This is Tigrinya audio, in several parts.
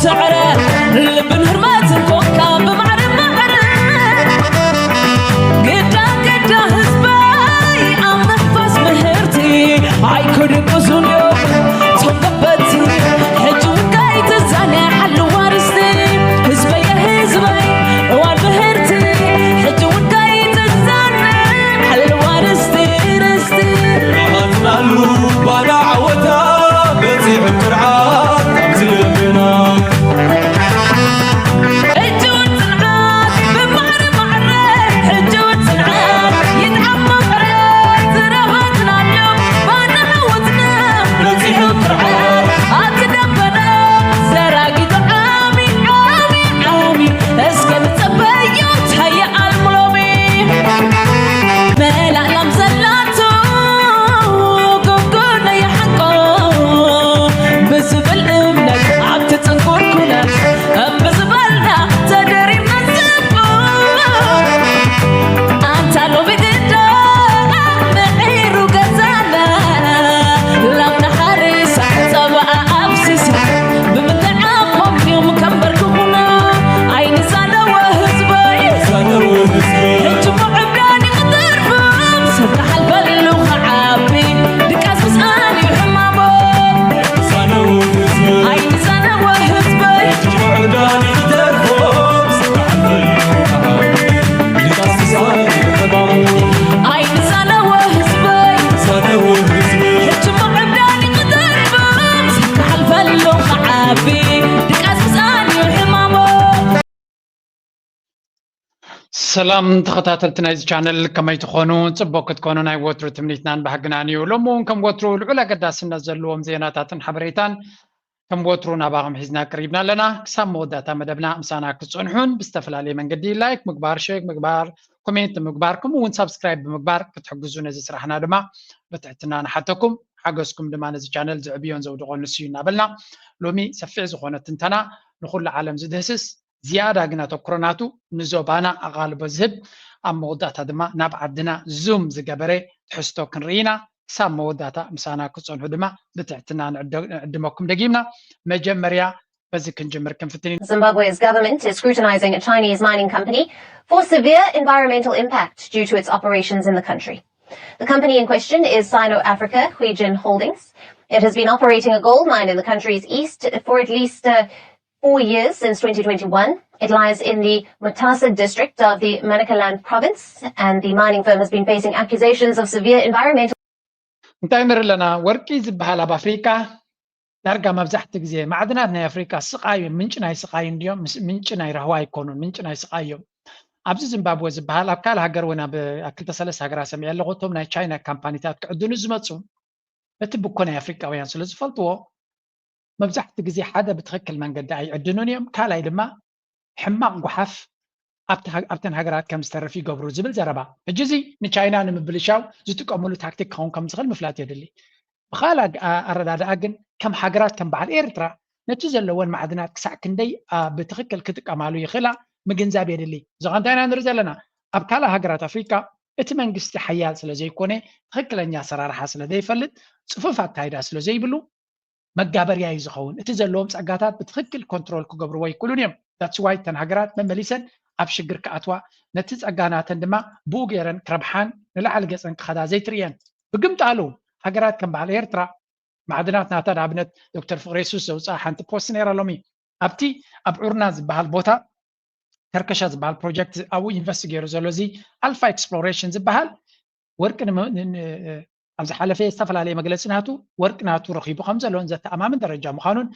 سعره لبن هرمات كوكا بمعرم معرم قدا هزباي عم نفس مهرتي عيكون بزونيو تنقبتي حجو قايد الزاني حل وارستي هزباي هزباي وار مهرتي حجو قايد الزاني حل وارستي رستي نالو بانا عوتا بيتي بكرعات تمزلبنا سلام تخطاتلتنا إذا channel كما يتخونوا تبوك تكونوا ناي وترو تمنيتنا بحقنانيو لمون كم وترو العلا قداس نزلوهم زيناتاتن حبريتان كم وترو نباغم حزنا قريبنا لنا كسام موداتا مدبنا امسانا كتصنحون باستفلالي من قدي لايك مقبار شيك مقبار كومنت مقباركم وون سبسكرايب بمقبار كتحجزونا زي سرحنا دما بتعتنا نحتكم حجزكم دما نزي channel زعبيون زودقون نسيونا بلنا لومي سفع زخونة تنتنا نخل العالم زدهسس زيادة قنا تقرناتو نزوبانا أغالب الزهب أم موداتا دما ناب عدنا زوم زقبري تحستو كنرينا سام موداتا مسانا كتصون هدما بتعتنا نعدمكم دقيمنا مجمريا بزي كنجمر كم فتنين. Zimbabwe's government is scrutinizing a Chinese mining company for severe environmental impact due to its operations in the country. The company in question is Sino-Africa Huijin Holdings. It has been operating a gold mine in the country's east for at least 4 years since 2021. It lies in the Mutasa district of the Manicaland province, and the mining firm has been facing accusations of severe environmental. نتايمر لنا ورقي زبهالا بافريكا دارقا مبزحت جزي معدناتنا افريكا سقايم منشنا يسقايم اليوم منشنا يرهوا يكونون منشنا يسقايم ابز زيمبابوي زبهالا بكال هاجر ونا باكل تسلس هاجر سمي لغتهم ناي تشاينا كامبانيتات كعدون زمصو بتبكونا افريكا ويان سلز فلطو مبزحت جزي حدا بتخكل من قد يعدنون يوم كالا يدما حماق قحف أبتن هاجرات كم استرفي قبرو زبل زربا الجزي نشاينا نمبلشاو زتك أمولو تاكتيك هون كم زغل مفلات يدلي بخالا أرداد أجن كم هاجرات كم بعد إيرترا نتيجة لون معدنات كسع كندي بتخكل كتك أمالو يخلا مجنزاب يدلي زغان داينا نرزلنا أبكالا هاجرات أفريقيا اتمن قست حيال سلزي كوني تخكل أن ياسرار حاصل دي فلت صفوفات هايدا سلزي بلو مقابر يا يزخون اتزلوم سقاتات بتخكل كنترول كقبر واي كلون يوم that's why تنهجرات من مليسن أبشجر كأتوا نتيز أجانات عندما بوجيرن كربحان نلعل جسن كخدا زي تريان بقمت قالوا هجرات كم بعد إيرترا معدنات ناتنا عبنت دكتور فريسوس وصاح أنت بوسنيرا لومي أبتي أبعرنا بهالبوتا تركشات بهالبروجكت أو إنفستيجيرو زولوزي ألفا إكسبلوريشن زبهال وركن أمز حلفة استفلا عليه مجلسناتو وركناتو رخيبو خمسة لون زت أمام درجة مخانون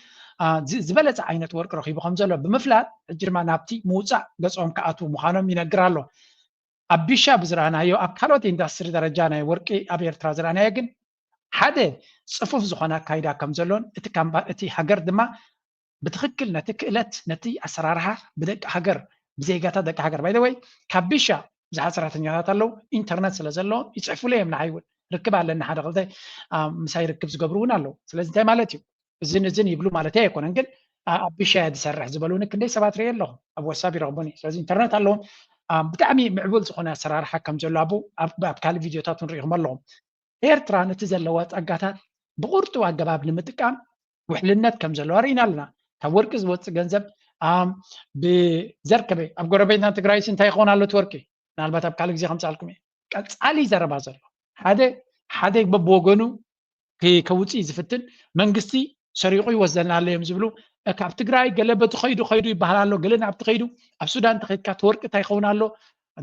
زبالة عينة ورك رخيبو خمسة لون بمفلات الجرمان نابتي موسى قصهم كأتو مخانون من الجرالو أبيشا بزرعنا يو أبكالوت إندستري درجانا وركي أبير ترازرنا يجن حدا صفوف زخنا كايدا كمسة لون إتي حجر دما بتخكل نتكلت نتي أسرارها بدك حجر بزيجاتا دك حجر باي ذا واي كابيشا زحات سرعتنيات لو إنترنت سلازلون يصعفوا ليه من عيون ركب على إن حدا غلطة مساي ركب زقبرون له سلازم تاي مالتي الزين يبلو مالتي يكون انقل بشاهد سرح زبلونك كندي 7 ريال لهم ابو سابي رغبوني سلازم انترنت لهم بتعمي معبول زخنا سرار حكم جلابو بكال فيديوهات نريهم لهم ኤርትራ ነቲ ዘለዋ ጸጋታት ብቁርጡ ኣገባብ ንምጥቃም ውሕልነት ከም ዘለዎ ርኢና ኣለና ካብ ወርቂ ዝወፅእ ገንዘብ ብዘርከበ ኣብ ጎረቤትና ትግራይ እንታይ ይኾን ኣሎ ወርቂ ምናልባት ኣብ ካልእ ግዜ ከምፃልኩም ቀፃሊ ዘረባ ዘሎ ሓደ በብወገኑ ከውፅእ ዝፍትን መንግስቲ ሰሪቁ ይወስደልና ኣሎ እዮም ዝብሉ ካብ ትግራይ ገለ በቲ ኸይዱ ይበሃል ኣሎ ገለ ናብቲ ኸይዱ ኣብ ሱዳን ተኸይድካ ወርቂ እንታይ ይኸውን ኣሎ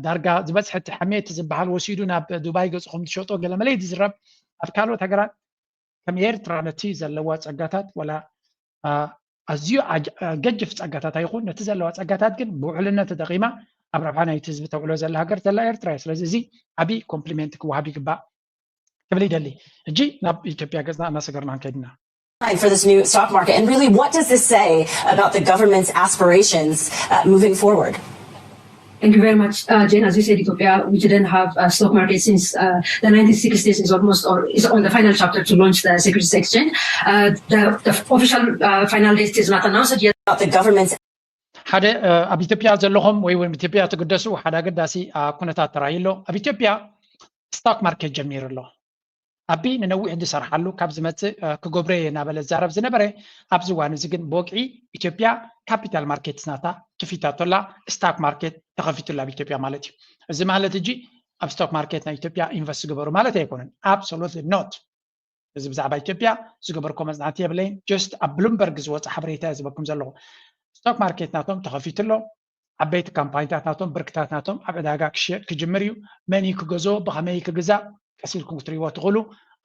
ዳርጋ ዝበፅሐ ሓሜት ዝበሃል ወሲዱ ናብ ዱባይ ገፅኹም ትሸጦ ገለ መለይ ዝዝረብ ኣብ ካልኦት ሃገራት ከም ኤርትራ ነቲ ዘለዋ ፀጋታት ወላ ኣዝዩ ገጅፍ ፀጋታት ኣይኹን ነቲ ዘለዋ ፀጋታት ግን ብውዕልነት ተጠቂማ ኣብ ረብሓ ናይቲ ህዝቢ ተውዕሎ ዘላ ሃገር ዘላ ኤርትራ እያ ስለዚ እዚ ዓብይ ኮምፕሊሜንት ክወሃብ ይግባእ ክብል ይደሊ እጂ ናብ ኢትዮጵያ ገፅና እናሰገርና ንከይድና for this new stock market, and really what does this say about the government's aspirations moving forward? Thank you very much, Jane. As you said, Ethiopia, we didn't have a stock market since the 1960s. Is on the final chapter to launch the Securities Exchange. The official final date is not announced yet. About the government's ሓደ ኣብ ኢትዮጵያ ዘለኹም ወይ እውን ኢትዮጵያ ተገደሱ ሓደ ኣገዳሲ ኩነታት ተራይሎ ኣብ ኢትዮጵያ ስቶክ ማርኬት ጀሚሩ ኣሎ ኣቢ ንነዊሕ ዝሰርሓሉ ካብ ዝመፅእ ክገብረ እናበለ ዛረብ ዝነበረ ኣብዚ እዋን እዚ ግን ብወቅዒ ኢትዮጵያ ካፒታል ማርኬት ናታ ክፊታቶላ ስቶክ ማርኬት ተኸፊቱላ ኣብ ኢትዮጵያ ማለት እዩ እዚ ማለት እጂ ኣብ ስቶክ ማርኬት ናይ ኢትዮጵያ ኢንቨስት ዝገበሩ ማለት ኣይኮነን absolutely not እዚ ብዛዕባ ኢትዮጵያ ዝገበርኮ መፅናዕቲ የብለይን ጀስት ኣብ ብሉምበርግ ዝወፅእ ሓበሬታ ዝበኩም ዘለኹ ስቶክ ማርኬት ናቶም ተኸፊቱሎ ዓበይቲ ካምፓኒታት ናቶም ብርክታት ናቶም ኣብ ዕዳጋ ክሽየጥ ክጅምር እዩ መን ክገዝኦ ብኸመይ ክግዛእ ቀሲልኩም ክትሪእዎ ትኽእሉ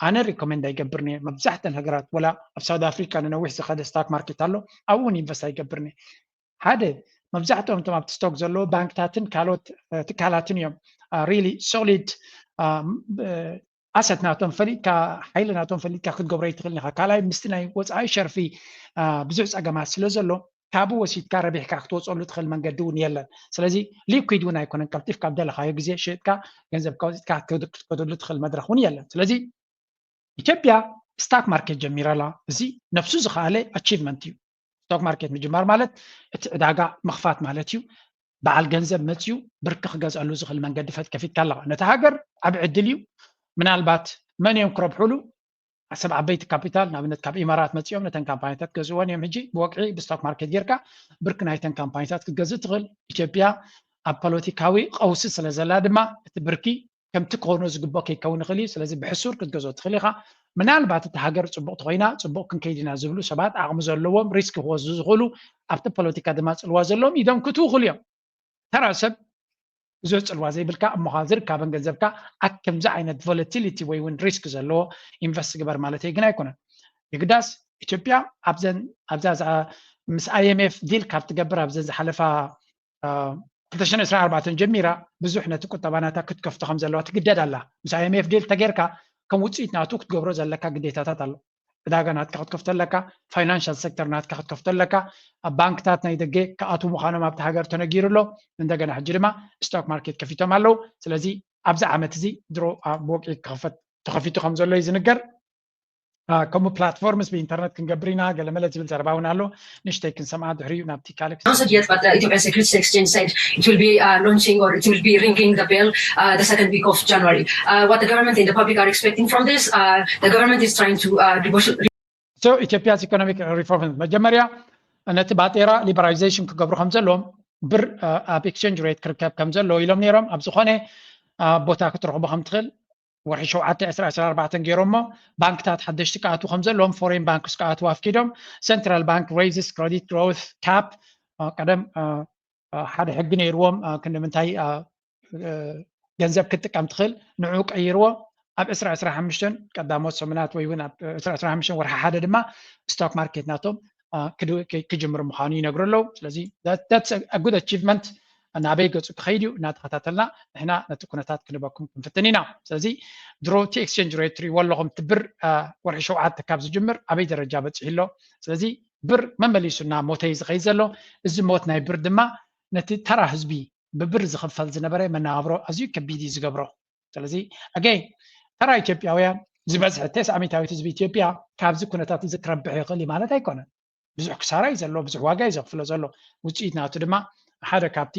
ኣነ ሪኮመንድ ኣይገብርኒ መብዛሕትአን ሃገራት ወላ ኣብ ሳውት ኣፍሪካ ንነዊሕ ዝኸደ ስቶክ ማርኬት ኣሎ ኣብኡ እውን ኢንቨስት ኣይገብርኒ ሓደ መብዛሕትኦም እቶም ኣብቲ ስቶክ ዘለዎ ባንክታትን ካልኦት ትካላትን እዮም ሪሊ ሶሊድ ኣሰት ናቶም ፈሊጥካ ሓይሊ ናቶም ፈሊጥካ ክትገብሮ ይትኽእል ኢኻ ካልኣይ ምስቲ ናይ ወፃኢ ሸርፊ ብዙሕ ፀገማት ስለ ዘሎ ካብኡ ወሲድካ ረቢሕካ ክትወፅሉ ትኽእል መንገዲ እውን የለን ስለዚ ሊኩዊድ እውን ኣይኮነን ቀልጢፍካ ኣብ ደለኻዮ ግዜ ሸጥካ ገንዘብካ ወፂትካ ክትከደሉ ትኽእል መድረክ እውን የለን ስለዚ ኢትዮጵያ ስቶክ ማርኬት ጀሚራላ እዚ ነፍሱ ዝኸኣለ ኣቺቭመንት እዩ ስቶክ ማርኬት ምጅማር ማለት እቲ ዕዳጋ ምኽፋት ማለት እዩ በዓል ገንዘብ መፅዩ ብርኪ ክገዝአሉ ዝኽእል መንገዲ ከፊትካ ኣለኻ ነቲ ሃገር ዓብ ዕድል እዩ ምናልባት መን እዮም ክረብሕሉ ሰብ ዓበይቲ ካፒታል ንኣብነት ካብ ኢማራት መፅኦም ነተን ካምፓኒታት ገዝእዎን እዮም ሕጂ ብወቅዒ ብስቶክ ማርኬት ጌርካ ብርኪ ናይተን ካምፓኒታት ክትገዝእ ትኽእል ኢትዮጵያ ኣብ ፖለቲካዊ ቀውሲ ስለ ዘላ ድማ እቲ ብርኪ ከምቲ ክኾኑ ዝግብኦ ከይከውን ይኽእል እዩ ስለዚ ብሕሱር ክትገዝኦ ትኽእል ኢኻ ምናልባት እቲ ሃገር ፅቡቅ ተኮይና ፅቡቅ ክንከይድ ኢና ዝብሉ ሰባት ዓቕሚ ዘለዎም ሪስክ ክወስዱ ዝኽእሉ ኣብቲ ፖለቲካ ድማ ፅልዋ ዘለዎም ኢዶም ክትው ይኽእሉ እዮም ተራ ሰብ ብዙሕ ፅልዋ ዘይብልካ እሞኻ ዝርከበን ገንዘብካ ኣብ ከምዚ ዓይነት ቮለቲሊቲ ወይ እውን ሪስክ ዘለዎ ኢንቨስት ግበር ማለት ግን ኣይኮነን ይግዳስ ኢትዮጵያ ኣብዛ ምስ IMF ዲል ካብ ትገብር ኣብዘን ዝሓለፋ 2024 ጀሚራ ብዙሕ ነቲ ቁጠባናታ ክትከፍቶ ከም ዘለዋ ትግደድ ኣላ ምስ IMF ዲል ተጌርካ ከም ውፅኢት ናቱ ክትገብሮ ዘለካ ግዴታታት ኣሎ ዕዳጋ ናትካ ክትከፍተለካ ፋይናንሻል ሴክተር ናትካ ክትከፍተለካ ኣብ ባንክታት ናይ ደገ ከኣቱ ምዃኖም ኣብቲ ሃገር ተነጊሩሎ እንደገና ሕጂ ድማ ስቶክ ማርኬት ከፊቶም ኣለው ስለዚ ኣብዚ ዓመት እዚ ድሮ ብወቅዒ ተኸፊቱ ከም ዘሎ እዩ ዝንገር ከምኡ ፕላትፎርምስ ብኢንተርኔት ክንገብር ኢና ገለ መለ ዝብል ዘረባ እውን ኣሎ ንሽተይ ክንሰምዓ ድሕሪኡ ናብቲ ካልእ Announced yet, but the Ethiopian Securities Exchange said it will be launching or it will be ringing the bell the second week of January. What the government and the public are expecting from this, the government is trying to So Ethiopia's economic reform መጀመርያ ነቲ ባጤራ ሊበራላይዜሽን ክገብሩ ከም ዘለዎም ብር ኣብ ኤክስቼንጅ ሬት ክርከብ ከም ዘለዎ ኢሎም ነይሮም ኣብ ዝኾነ ቦታ ክትረኽቡ ከም ትኽእል ወርሒ 7/14 ገይሮሞ ባንክታት ሓደሽቲ ከኣትዉ ከም ዘለዎም ፎሬን ባንክስ ከኣትዉ ኣፍኪዶም ሴንትራል ባንክ ሬይዝስ ክሬዲት ግሮውት ካፕ ቀደም ሓደ ሕጊ ነይርዎም ክንምንታይ ገንዘብ ክትጥቀም ትኽእል ንዑ ቀይርዎ ኣብ 2025 ቀዳሞት ሰሙናት ወይ እውን ኣብ 2025 ወርሒ ሓደ ድማ ስቶክ ማርኬት ናቶም ክጅምር ምዃኑ ይነግሩ ኣለዉ ስለዚ that's a good achievement ናበይ ገፁ ክኸይድ እዩ እናተኸታተልና ንሕና ነቲ ኩነታት ክንበኩም ክንፍትን ኢና ስለዚ ድሮ እቲ ኤክስቼንጅ ሬት ትሪእዎ ኣለኹም እቲ ብር ወርሒ 7 ካብ ዝጅምር ኣበይ ደረጃ በፂሑ ኣሎ ስለዚ ብር መመሊሱና ሞተይ ዝኸይድ ዘሎ እዚ ሞት ናይ ብር ድማ ነቲ ተራ ህዝቢ ብብር ዝኽፈል ዝነበረ መነባብሮ ኣዝዩ ከቢድ እዩ ዝገብሮ ስለዚ ኣገይ ተራ ኢትዮጵያውያን ዝበዝሐ 90% ህዝቢ ኢትዮጵያ ካብዚ ኩነታት እዚ ክረብሕ ይኽእል እዩ ማለት ኣይኮነን ብዙሕ ክሳራ እዩ ዘሎ ብዙሕ ዋጋ እዩ ዘኽፍሎ ዘሎ ውፅኢት ናቱ ድማ ሓደ ካብቲ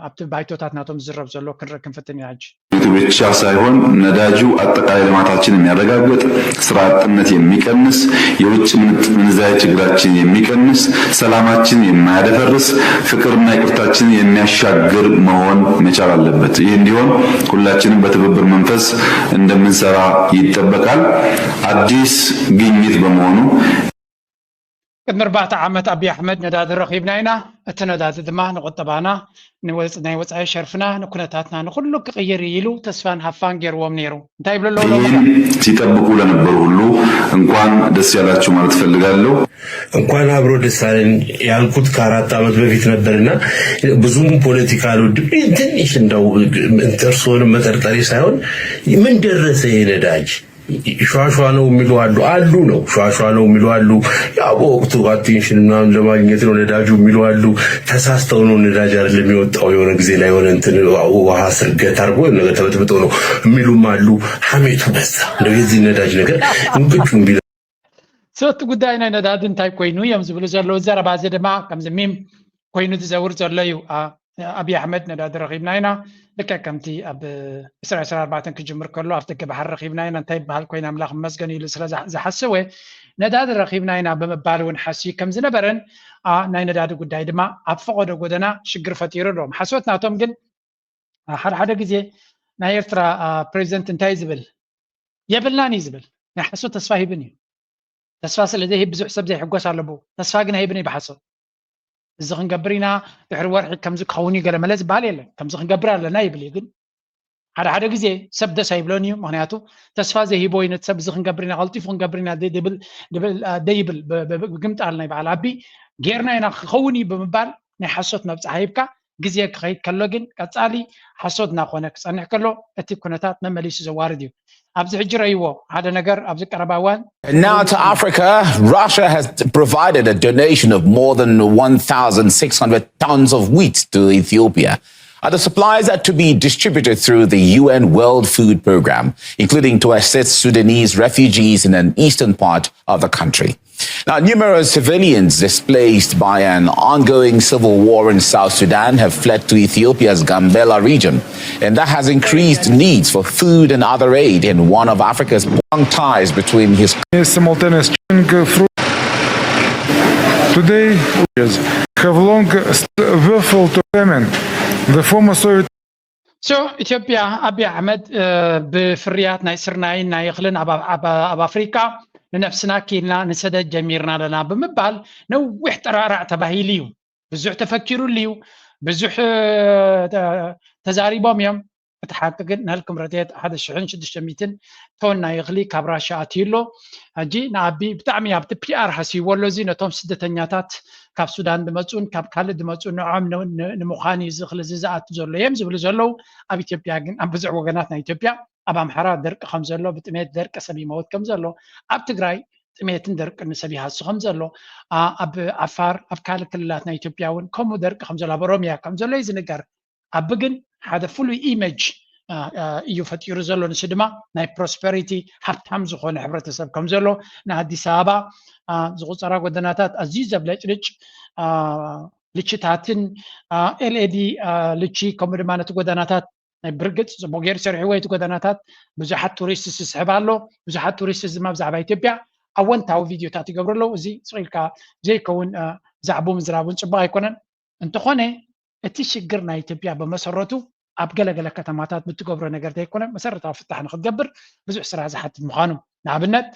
ኣብቲ ባይቶታት ናቶም ዝዝረብ ዘሎ ክንርኢ ክንፍትን ኢና ሕጂ ሀገሪቱ ብቻ ሳይሆን ነዳጁ አጠቃላይ ልማታችን የሚያረጋግጥ ስራ አጥነት የሚቀንስ የውጭ ምንዛሪ ችግራችን የሚቀንስ ሰላማችን የማያደፈርስ ፍቅርና ይቅርታችን የሚያሻግር መሆን መቻል አለበት። ይህ እንዲሆን ሁላችንም በትብብር መንፈስ እንደምንሰራ ይጠበቃል። አዲስ ግኝት በመሆኑ ቅድሚ 4 ዓመት አብይ አሕመድ ነዳዲ ረኺብና ኢና እቲ ነዳዲ ድማ ንቁጠባና ናይ ወፃኢ ሸርፍና ንኩነታትና ንኩሉ ክቅይር ኢሉ ተስፋን ሃፋን ገይርዎም ነይሩ እንታይ ይብለሎ ሲጠብቁ ለነበሩ ሁሉ እንኳን ደስ ያላችሁ ማለት ፈልጋለሁ። እንኳን አብሮ ደስ አለን ያልኩት ከ4 ዓመት በፊት ነበርና ብዙም ፖለቲካ አልወድም። ትንሽ እንደው እርሶንም መጠርጠሪ ሳይሆን ምን ደረሰ የነዳጅ ሸዋሸዋ ነው የሚሉ አሉ ነው ሸዋሸዋ ነው የሚሉ አሉ። ያው ወቅቱ አቴንሽን ምናምን ለማግኘት ነው ነዳጁ የሚሉ አሉ። ተሳስተው ነው ነዳጅ አይደለም የሚወጣው የሆነ ጊዜ ላይ ሆነ እንትን ውሃ ስርገት አድርጎ ነገር ተበጥብጦ ነው የሚሉም አሉ። ሐሜቱ በዛ እንደው የዚህ ነዳጅ ነገር እንግዲህ ቢል ሶት ጉዳይ ናይ ነዳጅ እንታይ ኮይኑ እዮም ዝብሉ ዘለው ዘረባ ዘደማ ከም ዝሚም ኮይኑ ዝዘውር ዘሎ እዩ አብይ አሕመድ ነዳዲ ረኺብና ኢና ልክዕ ከምቲ ኣብ 2024 ክጅምር ከሎ ኣብ ደገ ባሕሪ ረኺብና ኢና እንታይ በሃል ኮይና ኣምላኽ መስገን ኢሉ ስለ ዝሓሰበ ነዳዲ ረኺብና ኢና ብምባል እውን ሓስዩ ከም ዝነበረን ናይ ነዳዲ ጉዳይ ድማ ኣብ ፈቆዶ ጎደና ሽግር ፈጢሩ ኣለዎም። ሓሶት ናቶም ግን ሓደ ግዜ ናይ ኤርትራ ፕሬዚደንት እንታይ ዝብል የብልናን እዩ ዝብል ናይ ሓሶት ተስፋ ሂብን እዩ። ተስፋ ስለዘይሂብ ብዙሕ ሰብ ዘይሕጎስ ኣለዎ። ተስፋ ግን ኣይብን እዩ ብሓሶት እዚ ክንገብር ኢና ድሕሪ ወርሒ ከምዚ ክኸውን እዩ ገለ መለ ዝበሃል የለን። ከምዚ ክንገብር ኣለና ይብል እዩ። ግን ሓደ ግዜ ሰብ ደስ ኣይብሎን እዩ። ምክንያቱ ተስፋ ዘይሂቦ እዩ ነቲ ሰብ እዚ ክንገብር ኢና ቀልጢፉ ክንገብር ኢና ደይብል ብግምጣል ናይ በዓል ኣቢ ጌርና ኢና ክኸውን እዩ ብምባል ናይ ሓሶት መብፅዓ ሂብካ ግዜ ክኸይድ ከሎ ግን ቀፃሊ ሓሶት እናኾነ ክፀንሕ ከሎ እቲ ኩነታት መመሊሱ ዘዋርድ እዩ። Now to Africa, Russia has provided a donation of more than 1,600 tons of wheat to Ethiopia. The supplies are to be distributed through the UN World Food Programme, including to assist Sudanese refugees in an eastern part of the country. Now, numerous civilians displaced by an ongoing civil war in South Sudan have fled to Ethiopia's Gambela region, and that has increased needs for food and other aid in one of Africa's long ties between his simultaneous today have long willful to women. The former Soviet ኢትዮጵያ አብይ አሕመድ ብፍርያት ናይ ስርናይን ናይ እኽልን ኣብ ኣፍሪካ ንነፍስና ኪልና ንሰደድ ጀሚርና ኣለና ብምባል ነዊሕ ጠራራዕ ተባሂሉ እዩ። ብዙሕ ተፈኪሩሉ እዩ። ብዙሕ ተዛሪቦም እዮም። እቲ ሓቂ ግን ንህልኩም ረድኤት 1600 ቶን ናይ እኽሊ ካብ ራሻ ኣትዩሎ ሕጂ ንኣቢ ብጣዕሚ ኣብቲ ፒአር ሓሲብዎ ኣሎ እዚ ነቶም ስደተኛታት ካብ ሱዳን ድመፁን ካብ ካልእ ድመፁን ንዖም ንምዃን እዩ ዝኽሊ ዝኣቱ ዘሎ እዮም ዝብሉ ዘለው። ኣብ ኢትዮጵያ ግን ኣብ ብዙሕ ወገናት ናይ ኢትዮጵያ ኣብ ኣምሓራ ደርቂ ከም ዘሎ ብጥሜት ደርቂ ሰብ ይመውት ከም ዘሎ ኣብ ትግራይ ጥሜትን ደርቅን ሰብ ይሃሱ ከም ዘሎ ኣብ ዓፋር ኣብ ካልእ ክልላት ናይ ኢትዮጵያ እውን ከምኡ ደርቂ ከም ዘሎ ኣብ ኦሮምያ ከም ዘሎ እዩ ዝንገር። ኣብ ግን ሓደ ፍሉይ ኢሜጅ እዩ ፈጢሩ ዘሎ ንሱ ድማ ናይ ፕሮስፐሪቲ ሃብታም ዝኾነ ሕብረተሰብ ከም ዘሎ ንኣዲስ ኣበባ ዝቁፀራ ጎደናታት ኣዝዩ ዘብለጭልጭ ልችታትን ኤልኤዲ ልቺ ከምኡ ድማ ነቲ ጎደናታት ናይ ብርግፅ ፅቡቅ ጌሩ ሰሪሕዎ እቲ ጎደናታት ብዙሓት ቱሪስት ዝስሕብ ኣሎ። ብዙሓት ቱሪስት ድማ ብዛዕባ ኢትዮጵያ ኣወንታዊ ቪድዮታት ይገብሩ ኣለዉ። እዚ ፅቂልካ ዘይከውን ዛዕቡ ምዝራቡን ፅቡቅ ኣይኮነን። እንተኾነ እቲ ሽግር ናይ ኢትዮጵያ በመሰረቱ ኣብ ገለገለ ከተማታት ብትገብሮ ነገር ዘይኮነ መሰረታዊ ፍታሕ ንክትገብር ብዙሕ ስራሕ ዝሓትት ምዃኑ ንኣብነት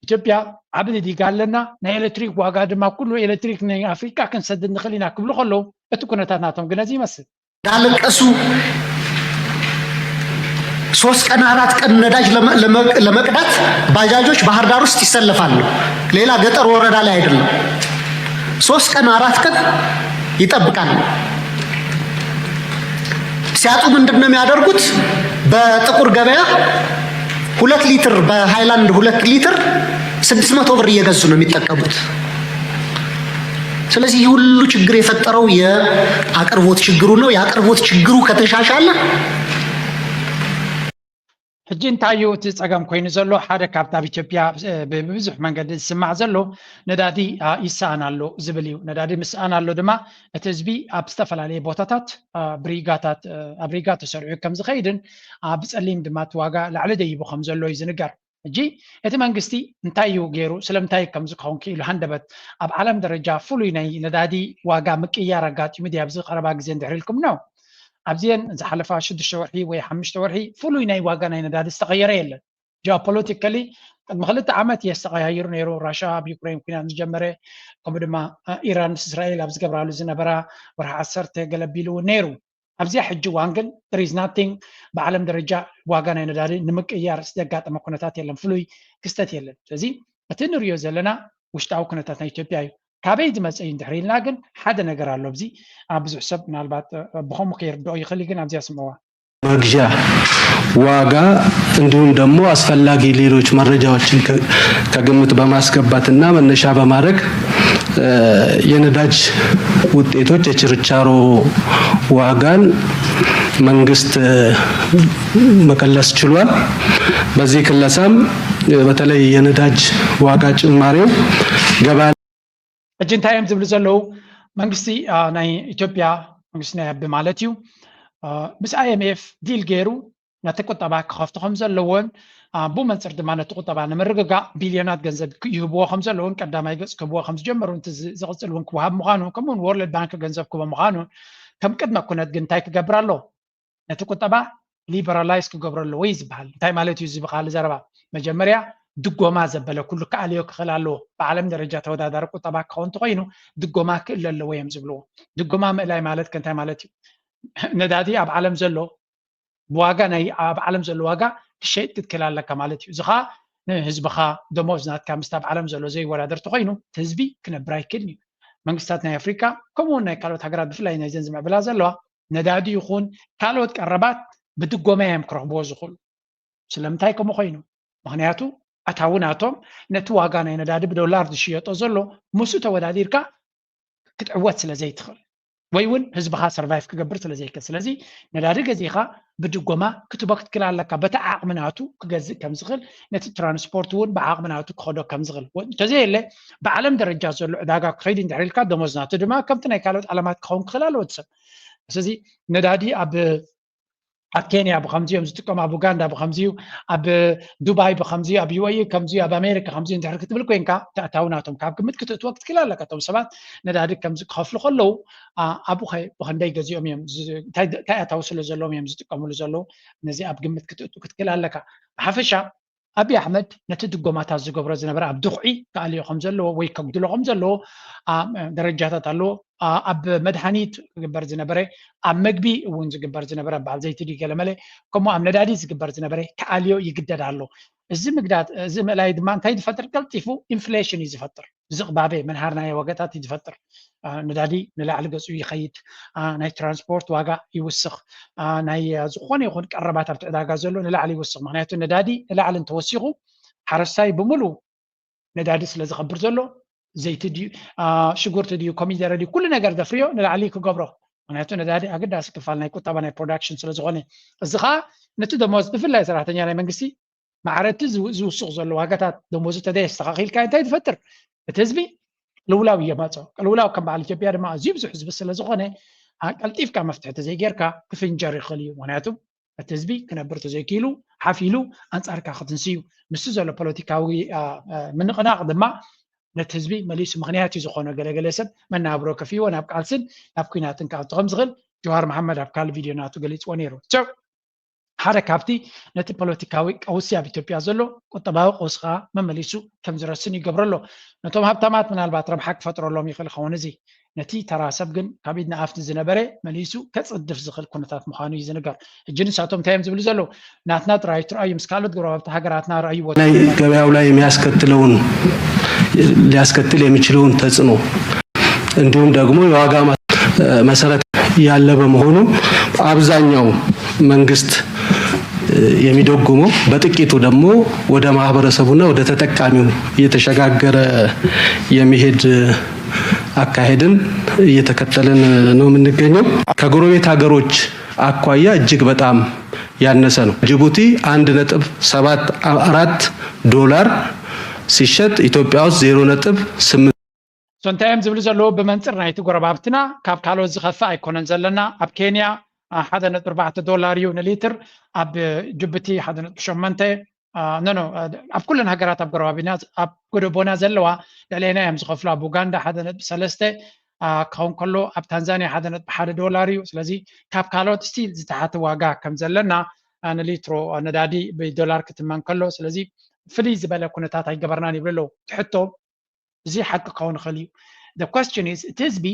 ኢትዮጵያ ዓብ ንዲጋ ኣለና ናይ ኤሌክትሪክ ዋጋ ድማ ኩሉ ኤሌክትሪክ ናይ ኣፍሪካ ክንሰድድ ንኽእል ኢና ክብሉ ከለዉ እቲ ኩነታት ናቶም ግን እዚ ይመስል ዳለቀሱ 3 ቀን 4 ቀን ነዳጅ ለመቅዳት ባጃጆች ባህር ዳር ውስጥ ይሰለፋሉ። ሌላ ገጠር ወረዳ ላይ አይደለም። 3 ቀን 4 ቀን ይጠብቃሉ። ሲያጡ ምንድነው የሚያደርጉት? በጥቁር ገበያ 2 ሊትር በሃይላንድ 2 ሊትር 600 ብር እየገዙ ነው የሚጠቀሙት። ስለዚህ ሁሉ ችግር የፈጠረው የአቅርቦት ችግሩ ነው። የአቅርቦት ችግሩ ከተሻሻለ ሕጂ እንታዩ እቲ ፀገም ኮይኑ ዘሎ ሓደ ካብቲ ኣብ ኢትዮጵያ ብብዙሕ መንገዲ ዝስማዕ ዘሎ ነዳዲ ይስኣን ኣሎ ዝብል እዩ ነዳዲ ምስኣን ኣሎ ድማ እቲ ህዝቢ ኣብ ዝተፈላለየ ቦታታት ኣብ ሪጋ ተሰሪዑ ከም ዝኸይድን ብፀሊም ድማ እቲ ዋጋ ላዕሊ ደይቡ ከም ዘሎ እዩ ዝንገር ሕጂ እቲ መንግስቲ እንታይ እዩ ገይሩ ስለምንታይ ከም ዝከውን ክኢሉ ሃንደበት ኣብ ዓለም ደረጃ ፍሉይ ናይ ነዳዲ ዋጋ ምቅያር ኣጋጢሙ ድያ ኣብዚ ቀረባ ግዜ እንድሕሪልኩም ነው ኣብዚን ዝሓለፋ 6 ወርሒ ወይ 5 ወርሒ ፍሉይ ናይ ዋጋ ናይ ነዳዲ ዝተቀየረ የለን ጂኦፖለቲካሊ ቅድሚ 2 ዓመት የስተቀያይሩ ነይሩ ራሻ ኣብ ዩክሬን ኩናት ዝጀመረ ከምኡ ድማ ኢራን እስራኤል ኣብ ዝገብራሉ ዝነበራ ወርሒ 10 ገለቢሉ ነይሩ ኣብዚ ሕጂ ዋን ግን there is nothing ብዓለም ደረጃ ዋጋ ናይ ነዳዲ ንምቅያር ዝተጋጠመ ኩነታት የለን ፍሉይ ክስተት የለን ስለዚ እቲ ንሪኦ ዘለና ውሽጣዊ ኩነታት ናይ ኢትዮጵያ እዩ ካበይ ዝመፀ እንድሕር ኢልና ግን ሓደ ነገር ኣሎ ኣብዚ ብዙሕ ሰብ ምናልባት ብከምኡ ከይርድኦ ይኽእል ግን ኣብዚ ያስምዕዋ መግዣ ዋጋ እንዲሁም ደግሞ አስፈላጊ ሌሎች መረጃዎችን ከግምት በማስገባትና መነሻ በማድረግ የነዳጅ ውጤቶች የችርቻሮ ዋጋን መንግስት መቀለስ ችሏል በዚህ ክለሳም በተለይ የነዳጅ ዋጋ ጭማሪው ገበያ እጅንታይም ዝብል ዘለው መንግስቲ ናይ ኢትዮጵያ መንግስቲ ናይ አብ ማለት እዩ ምስ IMF ዲል ገይሩ ነቲ ቁጠባ ክኸፍቱ ከም ዘለዎን ብመንፅር ድማ ነቲ ቁጠባ ንምርግጋእ ቢልዮናት ገንዘብ ይህብዎ ከም ዘለዎን ቀዳማይ ገጽ ክህብዎ ከም ዝጀመሩ እቲ ዝቕፅል እውን ክወሃብ ምዃኑ ከምኡውን ወርልድ ባንክ ገንዘብ ክህቦ ምዃኑ ከም ቅድመ ኩነት ግን እንታይ ክገብር ኣሎ ነቲ ቁጠባ ሊበራላይዝ ክገብሮ ኣሎ ወይ ዝበሃል እንታይ ማለት እዩ ዝበሃል ዘረባ መጀመርያ ድጎማ ዘበለ ኩሉ ከኣልዮ ክኽእል ኣለዎ ብዓለም ደረጃ ተወዳዳሪ ቁጠባ ክኸውን እንተኮይኑ ድጎማ ክእል ኣለዎ እዮም ዝብልዎ ድጎማ ምእላይ ማለት ከንታይ ማለት እዩ ነዳዲ ኣብ ዓለም ዘሎ ብዋጋ ናይ ኣብ ዓለም ዘሎ ዋጋ ክሸይጥ ክትክእል ኣለካ ማለት እዩ እዚ ኸኣ ንህዝብኻ ደሞዝ ናትካ ምስቲ ኣብ ዓለም ዘሎ ዘይወዳደር እንተኮይኑ እቲ ህዝቢ ክነብር ኣይክእልን እዩ መንግስታት ናይ ኣፍሪካ ከምኡውን ናይ ካልኦት ሃገራት ብፍላይ ናይ ዘን ዝምዕብላ ዘለዋ ነዳዲ ይኹን ካልኦት ቀረባት ብድጎማ እዮም ክረኽብዎ ዝኽእሉ ስለምንታይ ከምኡ ኮይኑ ምክንያቱ ኣታውናቶም ነቲ ዋጋ ናይ ነዳዲ ብዶላር ዝሽየጦ ዘሎ ሙሱ ተወዳዲርካ ክትዕወት ስለ ዘይትኽእል ወይ እውን ህዝብኻ ሰርቫይቭ ክገብር ስለ ዘይክእል ስለዚ ነዳዲ ገዚእኻ ብድጎማ ክትቦ ክትክእል ኣለካ በቲ ዓቕምናቱ ክገዝእ ከም ዝኽእል ነቲ ትራንስፖርት እውን ብዓቕምናቱ ክኸዶ ከም ዝኽእል እንተዘየለ ብዓለም ደረጃ ዘሎ ዕዳጋ ክኸይድ እንድሕር ኢልካ ደሞዝናቱ ድማ ከምቲ ናይ ካልኦት ዓለማት ክኸውን ክኽእል ኣለዎ እቲ ሰብ ስለዚ ነዳዲ ኣብ ኬንያ ብከምዚኦም ዝጥቀሙ ኣብ ኡጋንዳ ብከምዚኡ ኣብ ዱባይ ብከምዚኡ ኣብ UAE ከምዚኡ ኣብ ኣሜሪካ ከምዚኡ እንድሕር ክትብል ኮንካ ተኣታውናቶም ካብ ግምት ክትእትዎ ክትክእል ኣለካ እቶም ሰባት ነዳዲ ከምዚ ክኸፍሉ ከለዉ ኣብኡ ኸ ብክንደይ ገዚኦም እዮም እንታይ ኣታዊ ስለ ዘለዎም እዮም ዝጥቀምሉ ዘለዉ ነዚ ኣብ ግምት ክትእቱ ክትክእል ኣለካ ብሓፈሻ ኣብይ ኣሕመድ ነቲ ድጎማታት ዝገብሮ ዝነበረ ኣብ ድቑዒ ከኣልዮ ከም ዘለዎ ወይ ከጉድሎ ከም ዘለዎ ደረጃታት ኣለዎ ኣብ መድሓኒት ዝግበር ዝነበረ ኣብ መግቢ እውን ዝግበር ዝነበረ በዓል ዘይቲ ድዩ ገለመለ ከምኡ ኣብ ነዳዲ ዝግበር ዝነበረ ከኣልዮ ይግደድ ኣሎ እዚ ምግዳድ እዚ ምእላይ ድማ እንታይ ዝፈጥር ቀልጢፉ ኢንፍሌሽን እዩ ዝፈጥር ዝቕባቤ መንሃር ናይ ዋጋታት እዩ ዝፈጥር ነዳዲ ንላዕሊ ገፁ ይኸይድ ናይ ትራንስፖርት ዋጋ ይውስኽ ናይ ዝኾነ ይኹን ቀረባት ኣብቲ ዕዳጋ ዘሎ ንላዕሊ ይውስኽ ምክንያቱ ነዳዲ ንላዕሊ እንተወሲኹ ሓረስታይ ብምሉእ ነዳዲ ስለ ዝኸብር ዘሎ ዘይቲ ድዩ ሽጉርቲ ድዩ ኮሚደረ ድዩ ኩሉ ነገር ዘፍርዮ ንላዕሊ ክገብሮ ምክንያቱ ነዳዲ ኣገዳሲ ክፋል ናይ ቁጠባ ናይ ፕሮዳክሽን ስለ ዝኾነ እዚ ኸኣ ነቲ ደሞዝ ብፍላይ ሰራሕተኛ ናይ መንግስቲ ማዕረቲ ዝውስኽ ዘሎ ዋጋታት ደሞዙ ተደይ ኣስተኻኺልካ እንታይ ትፈጥር እቲ ህዝቢ ቅልውላው እየመፆ ቅልውላው ከም በዓል ኢትዮጵያ ድማ ኣዝዩ ብዙሕ ህዝቢ ስለ ዝኾነ ቀልጢፍካ መፍትሒ ተዘይጌርካ ክፍንጀር ይኽእል እዩ ምክንያቱ እቲ ህዝቢ ክነብር ተዘይኪኢሉ ሓፊሉ ኣንጻርካ ክትንስዩ ምስ ዘሎ ፖለቲካዊ ምንቕናቕ ድማ ነቲ ህዝቢ መሊሱ ምክንያት እዩ ዝኾነ ገለገለ ሰብ መናብሮ ከፊዎ ናብ ቃልስን ናብ ኩናትን ካብቲ ከም ዝኽእል ጀዋር መሓመድ ኣብ ካልእ ቪድዮ ናቱ ገሊፅዎ ነይሩ ሓደ ካብቲ ነቲ ፖለቲካዊ ቀውሲ ኣብ ኢትዮጵያ ዘሎ ቁጠባዊ ቀውሲ ከዓ መመሊሱ ከም ዝረስን ይገብሮ ኣሎ ነቶም ሃብታማት ምናልባት ረብሓ ክፈጥረሎም ይኽእል ክኸውን እዚ ነቲ ተራ ሰብ ግን ካብ ኢድና ኣፍቲ ዝነበረ መሊሱ ከፅድፍ ዝኽእል ኩነታት ምዃኑ እዩ ዝንገር ሕጂ ንሳቶም እንታይ እዮም ዝብሉ ዘለዉ ናትና ጥራይ ትርአዩ ምስ ካልኦት ጎረባብቲ ሃገራትና ረአይዎ ገበያው ላይ ሊያስከትል የሚችለውን ተጽዕኖ እንዲሁም ደግሞ የዋጋ መሰረት ያለ በመሆኑ አብዛኛው መንግስት የሚደጉመው በጥቂቱ ደግሞ ወደ ማህበረሰቡና ወደ ተጠቃሚው እየተሸጋገረ የሚሄድ አካሄድን እየተከተልን ነው የምንገኘው ከጎረቤት ሀገሮች አኳያ እጅግ በጣም ያነሰ ነው። ጅቡቲ 1.74 ዶላር ሲሸጥ ኢትዮጵያ ውስጥ 0.8 ሶንታይም ዝብል ዘለዎ ብመንፅር ናይቲ ጎረባብትና ካብ ካልኦት ዝኸፍእ ኣይኮነን ዘለና ኣብ ኬንያ 1.4 ዶላር እዩ ንሊትር ኣብ ጅቡቲ 1.8 ኣብ ኩለን ሃገራት ኣብ ጎረባቢና ኣብ ጎደቦና ዘለዋ ልዕልና እዮም ዝኸፍሉ ኣብ ኡጋንዳ 1.3 ክኸውን ከሎ ኣብ ታንዛንያ 1.1 ዶላር እዩ ስለዚ ካብ ካልኦት ስቲል ዝተሓተ ዋጋ ከም ዘለና ንሊትሮ ነዳዲ ብዶላር ክትመን ከሎ ስለዚ ፍልይ ዝበለ ኩነታት ኣይገበርናን ይብሉ ኣለዉ ትሕቶ እዚ ሓቂ ክኸውን ይኽእል እዩ the question is እቲ ህዝቢ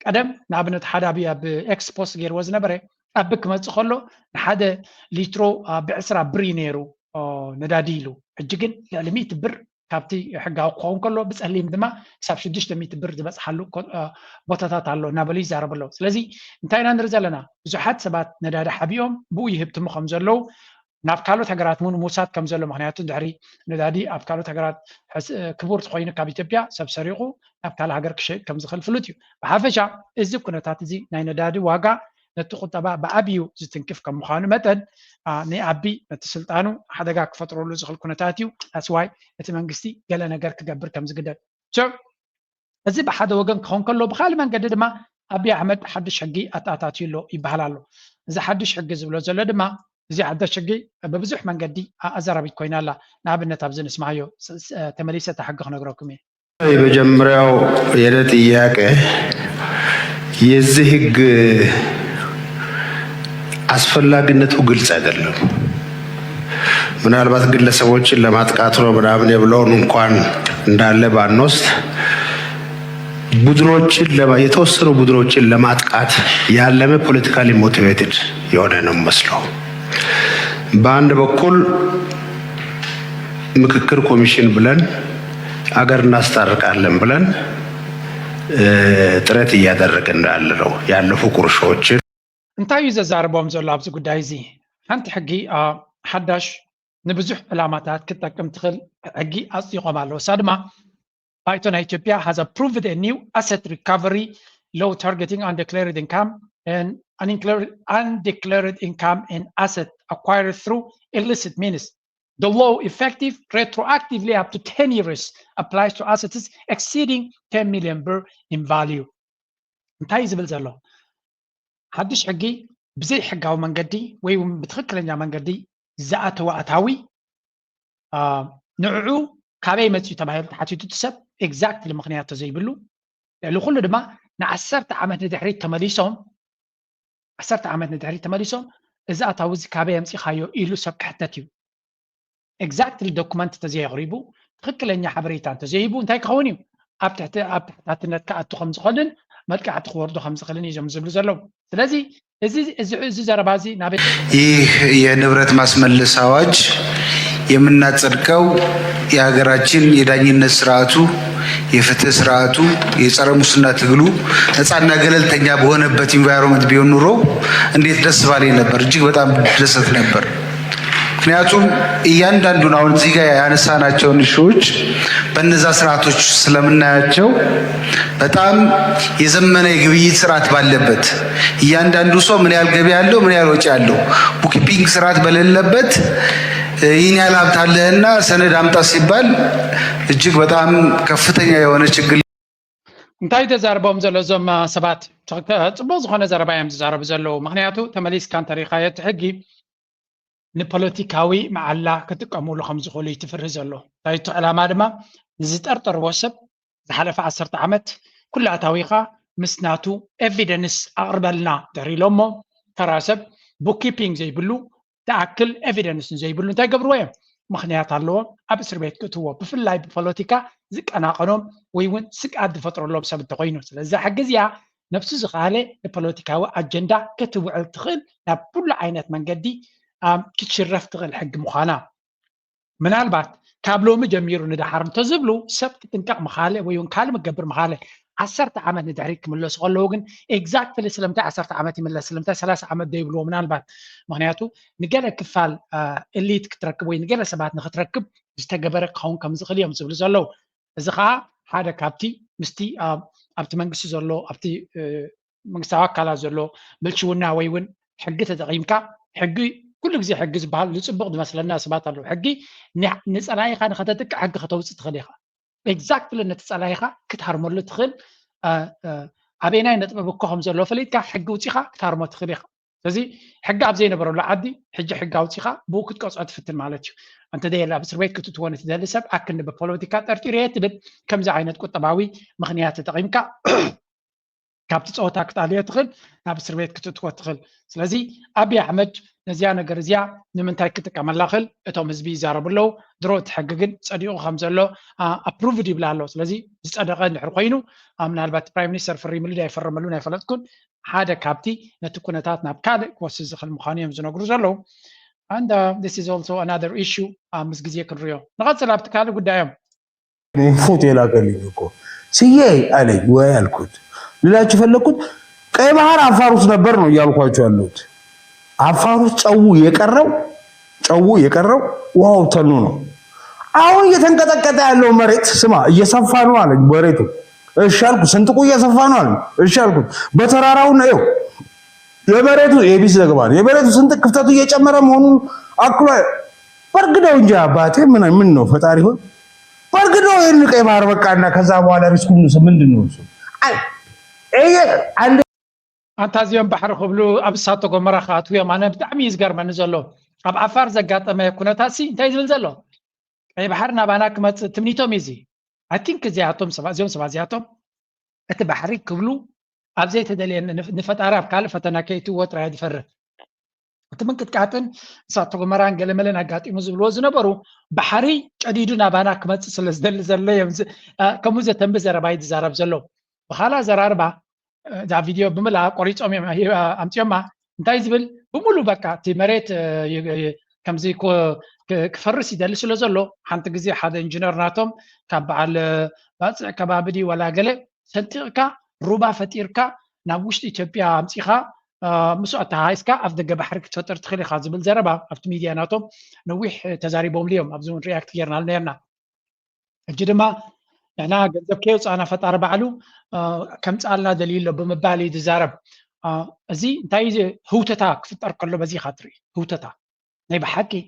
ቀደም ንኣብነት ሓደ ኣብዪ ኣብ ኤክስፖስ ገይርዎ ዝነበረ ኣብ ክመፅእ ከሎ ንሓደ ሊትሮ ብ20 ብር እዩ ነይሩ ነዳዲ ኢሉ ሕጂ ግን ልዕሊ 100 ብር ካብቲ ሕጋዊ ክኸውን ከሎ ብፀሊም ድማ ክሳብ 600 ብር ዝበፅሓሉ ቦታታት ኣሎ እናበሉ ይዛረቡ ኣለዉ ስለዚ እንታይ ኢና ንርኢ ዘለና ብዙሓት ሰባት ነዳዲ ሓቢኦም ብኡ ይህብትሙ ከም ዘለዉ ናብ ካልኦት ሃገራት እውን ምውሳድ ከም ዘሎ ምክንያቱ ድሕሪ ነዳዲ ኣብ ካልኦት ሃገራት ክቡር ኮይኑ ካብ ኢትዮጵያ ሰብ ሰሪቑ ናብ ካልእ ሃገር ክሸይጥ ከም ዝኽእል ፍሉጥ እዩ ብሓፈሻ እዚ ኩነታት እዚ ናይ ነዳዲ ዋጋ ነቲ ቁጠባ ብዓብዩ ዝትንክፍ ከም ምዃኑ መጠን ንኣቢ ነቲ ስልጣኑ ሓደጋ ክፈጥረሉ ዝኽእል ኩነታት እዩ ኣስዋይ እቲ መንግስቲ ገለ ነገር ክገብር ከም ዝግደድ እዚ ብሓደ ወገን ክኸውን ከሎ ብካልእ መንገዲ ድማ ኣብዪ ኣሕመድ ሓዱሽ ሕጊ ኣተኣታትዩ ኣሎ ይበሃል ኣሎ እዚ ሓዱሽ ሕጊ ዝብሎ ዘሎ ድማ እዚ ሓዱሽ ሕጊ በብዙሕ መንገዲ ኣዘራቢት ኮይና ኣላ ንኣብነት ኣብዚ ንስማዮ ተመሊሰ እቲ ሕጊ ክነግረኩም እየ የመጀመሪያው የኔ ጥያቄ የዚህ ሕግ አስፈላጊነቱ ግልጽ አይደለም። ምናልባት ግለሰቦችን ለማጥቃት ነው ምናምን የብለውን እንኳን እንዳለ ባንወስድ ቡድኖችን የተወሰኑ ቡድኖችን ለማጥቃት ያለመ ፖለቲካሊ ሞቲቬትድ የሆነ ነው መስለው በአንድ በኩል ምክክር ኮሚሽን ብለን አገር እናስታርቃለን ብለን ጥረት እያደረግን ነው ያለፉ ቁርሾችን እንታይ እዩ ዘዛርቦም ዘሎ ኣብዚ ጉዳይ እዚ ሓንቲ ሕጊ ሓዳሽ ንብዙሕ ዕላማታት ክትጠቅም ትኽእል ሕጊ ኣፅዲቖም ኣለዎ እሳ ድማ ባይቶ ናይ ኢትዮጵያ has approved a new asset recovery law targeting undeclared income and undeclared income and asset acquired through illicit means. The law, effective retroactively up to 10 years, applies to assets exceeding 10 million birr in value. እንታይ ዝብል ዘሎ ሓድሽ ሕጊ ብዘይ ሕጋዊ መንገዲ ወይ ብትክክለኛ መንገዲ ዝኣተወ ኣታዊ ንዕዑ ካበይ መፅኡ ተባሂሉ ተሓቲቱ ትሰብ ኤግዛክትሊ ምክንያቱ ዘይብሉ ልዕሊ ኩሉ ድማ ን10 ዓመት ንድሕሪት ተመሊሶም እዚ ኣታዊ እዚ ካበይ ኣምፂኻዮ ኢሉ ሰብ ክሕተት እዩ ኤግዛክትሊ ዶኩመንት ተዘየቕሪቡ ትክክለኛ ሓበሬታ እንተዘይቡ እንታይ ክኸውን እዩ ኣብ ትሕታትነት ክኣቱ ከም ዝኽእልን መልክዓቲ ክወርዱ ከም ዝኽእልን እዮም ዝብሉ ዘለዉ ስለዚ እዚ ዘረባ እዚ ናበይ ይህ የንብረት ማስመለስ አዋጅ የምናጸድቀው የሀገራችን የዳኝነት ስርዓቱ የፍትህ ስርዓቱ የጸረ ሙስና ትግሉ ነፃና ገለልተኛ በሆነበት ኢንቫይሮንመንት ቢሆን ኑሮ እንዴት ደስ ባለኝ ነበር እጅግ በጣም ደሰት ነበር ምክንያቱም እያንዳንዱን አሁን እዚህ ጋር ያነሳናቸውን እሾች በእነዛ ስርዓቶች ስለምናያቸው በጣም የዘመነ የግብይት ስርዓት ባለበት እያንዳንዱ ሰው ምን ያህል ገቢ ያለው ምን ያህል ወጪ ያለው ቡክፒንግ ስርዓት በሌለበት ይህን ያህል ሀብት አለህና ሰነድ አምጣ ሲባል እጅግ በጣም ከፍተኛ የሆነ ችግር እንታይ ተዛረቦም ዘሎ እዞም ሰባት ፅቡቅ ዝኾነ ዘረባ እዮም ዝዛረቡ ዘለዉ ምክንያቱ ተመሊስካ እንተሪኢኻዮ እቲ ሕጊ ንፖለቲካዊ መዓላ ክጥቀምሉ ከም ዝኽእሉ ይትፍርህ ዘሎ ታይቱ ዕላማ ድማ ዝጠርጠርዎ ሰብ ዝሓለፈ 10 ዓመት ኩሉ ኣታዊኻ ምስ ናቱ ኤቪደንስ ኣቕርበልና ድሕሪኢሎሞ ተራ ሰብ ቡክኪፒንግ ዘይብሉ ተኣክል ኤቪደንስ ዘይብሉ እንታይ ገብርዎ እዮም ምክንያት ኣለዎ ኣብ እስር ቤት ክእትዎ ብፍላይ ብፖለቲካ ዝቀናቐኖም ወይ እውን ስግኣት ዝፈጥረሎም ሰብ እንተኮይኑ ስለዚ ሕጊ እዚኣ ነብሱ ዝኸኣለ ንፖለቲካዊ ኣጀንዳ ክትውዕል ትኽእል ናብ ኩሉ ዓይነት መንገዲ ክትሽረፍ ትኽእል ሕጊ ምዃና ምናልባት ካብ ሎሚ ጀሚሩ ንድሓር እንተዝብሉ ሰብ ክጥንቀቕ ምኻለ ወይ እውን ካልእ ምገብር ምኻለ 10 ዓመት ንድሕሪት ክምለሱ ከለዉ ግን ኤግዛክትሊ ስለምንታይ 10 ዓመት ይምለስ ስለምንታይ 30 ዓመት ዶ ይብልዎ ምናልባት ምክንያቱ ንገለ ክፋል ኤሊት ክትረክብ ወይ ንገለ ሰባት ንክትረክብ ዝተገበረ ክኸውን ከም ዝኽእል እዮም ዝብሉ ዘለዉ እዚ ከዓ ሓደ ካብቲ ምስቲ ኣብቲ መንግስቲ ዘሎ ኣብቲ መንግስታዊ ኣካላት ዘሎ ብልሽውና ወይ እውን ሕጊ ተጠቒምካ حقي كل جزء حق زبال لصبغ مثلنا سبات له حقي نصلاي خان خدتك حق خطوص تخليها exactly نتصلاي خا كتهرمل تخل أبينا نطبق كهم زلوا فليت كحق وتيخا كتهرمل تخليها ስለዚ ሕጊ ኣብ ዘይነበረሉ ዓዲ ሕጂ ሕጊ ኣውፂኻ ብኡ ክትቀፅዖ ትፍትን ማለት እዩ እንተ ደየላ ኣብ እስር ቤት ክትትወን ትደሊ ሰብ ኣክኒ ብፖለቲካ ጠርጢርየ ትብል ከምዚ ዓይነት ቁጠባዊ ምክንያት ተጠቂምካ ካብቲ ፀወታ ክጣልዮ ትኽእል ናብ እስር ቤት ክትትወ ትኽእል ስለዚ ኣብይ ኣሕመድ ነዚያ ነገር እዚኣ ንምንታይ ክጥቀመላ ክእል እቶም ህዝቢ ይዛረቡ ኣለዉ ድሮ እቲ ሕጊ ግን ፀዲቑ ከም ዘሎ ኣፕሩቭድ ይብላ ኣሎ ስለዚ ዝፀደቐ እንድሕር ኮይኑ ምናልባት ፕራይም ሚኒስተር ፈሪሙሉ ኣይፈረመሉን ኣይፈለጥኩን ሓደ ካብቲ ነቲ ኩነታት ናብ ካልእ ክወስድ ዝኽእል ምዃኑ እዮም ዝነግሩ ዘለዉ and this is also another issue ምስ ግዜ ክንሪኦ ንቐፅል ኣብቲ ካልእ ጉዳዮም ፎቶ የላከልኝ እኮ ስዬ አለኝ ወይ አልኩት ልላችሁ ፈለኩት ቀይ ባህር አፋር ውስጥ ነበር ነው እያልኳቸው ያለሁት አፋር ውስጥ ጨው የቀረው ዋው ተኑ ነው አሁን እየተንቀጠቀጠ ያለው መሬት ስማ እየሰፋ ነው አለኝ መሬቱ እሺ አልኩ ስንጥቁ እየሰፋ ነው አለኝ እሺ አልኩ በተራራው ነው የመሬቱ ኤቢሲ ዘገባን የመሬቱ ስንጥቅ ክፍተቱ እየጨመረ መሆኑን አክሎ በርግደው እንጂ አባቴ ምን ነው ፈጣሪ ሆይ በርግደው ይሄን ቀይ ባህር በቃና ከዛ በኋላ ሪስኩ ምንድነው እሱ أنت زيهم بحر قبلو أبساطو قمرة خاتوية معنا بتعمي يزقر من زلو أب عفار زقاطة ما يكون تاسي انت يزل زلو أي بحرنا باناك ما تمنيتو ميزي I think زياتهم زيهم سبا زياتهم أنت بحري قبلو أبزي تدلي نفت عرب كالي فتنا كيتو وطرع يدفر أنت من كتكاتن ساطو قمران قال ملنا قاتي مزبلو زنبرو بحري جديدنا باناك ما تسلس دل زلو يمز كموزة تنبز ربايد زارب زلو بخالا زراربا ذا فيديو بملا قريت أمتيما انتاي زبل بملو بكا تي مريت كمزي كفرس يدلس له زلو حنت جزي حدا انجينير ناتوم كبعل بصع كبابدي ولا قله سنتيركا روبا فتيركا نابوشت إثيوبيا امسيخا مسوعتها هايسكا افدق بحر كتفطر تخلي خازبل زربا افت ميديا ناتوم نويح تزاريبهم اليوم ابزون رياكت غيرنا لنا الجدما يعني قد كيوص انا فطر بعلو كم صالنا دليل بمبالي تزارب ازي انتاي هوتتا كفطر كله بزي خاطري هوتتا ناي بحكي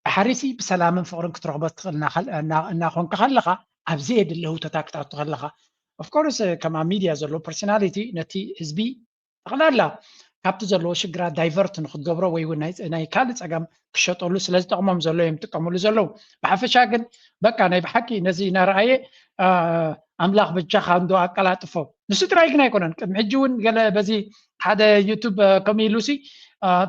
حريسي بسلام فورن كترغبت تخلنا ان خون كخلخه ابزيد اللي هوتتا كتخلخه اوف كورس كما ميديا زلو بيرسوناليتي نتي حزبي تخلالا كابت زلو شجرا دايفرت نخدبرو وي ناي كال صقام كشطولو سلاز تقمم زلو يمتقملو زلو بحفشا كن بقى ناي بحكي نزينا رايه أملاخ بجاخ عنده أقلاطفو نسيت رايقنا يكونن محجون قال بزي هذا يوتيوب كميلوسي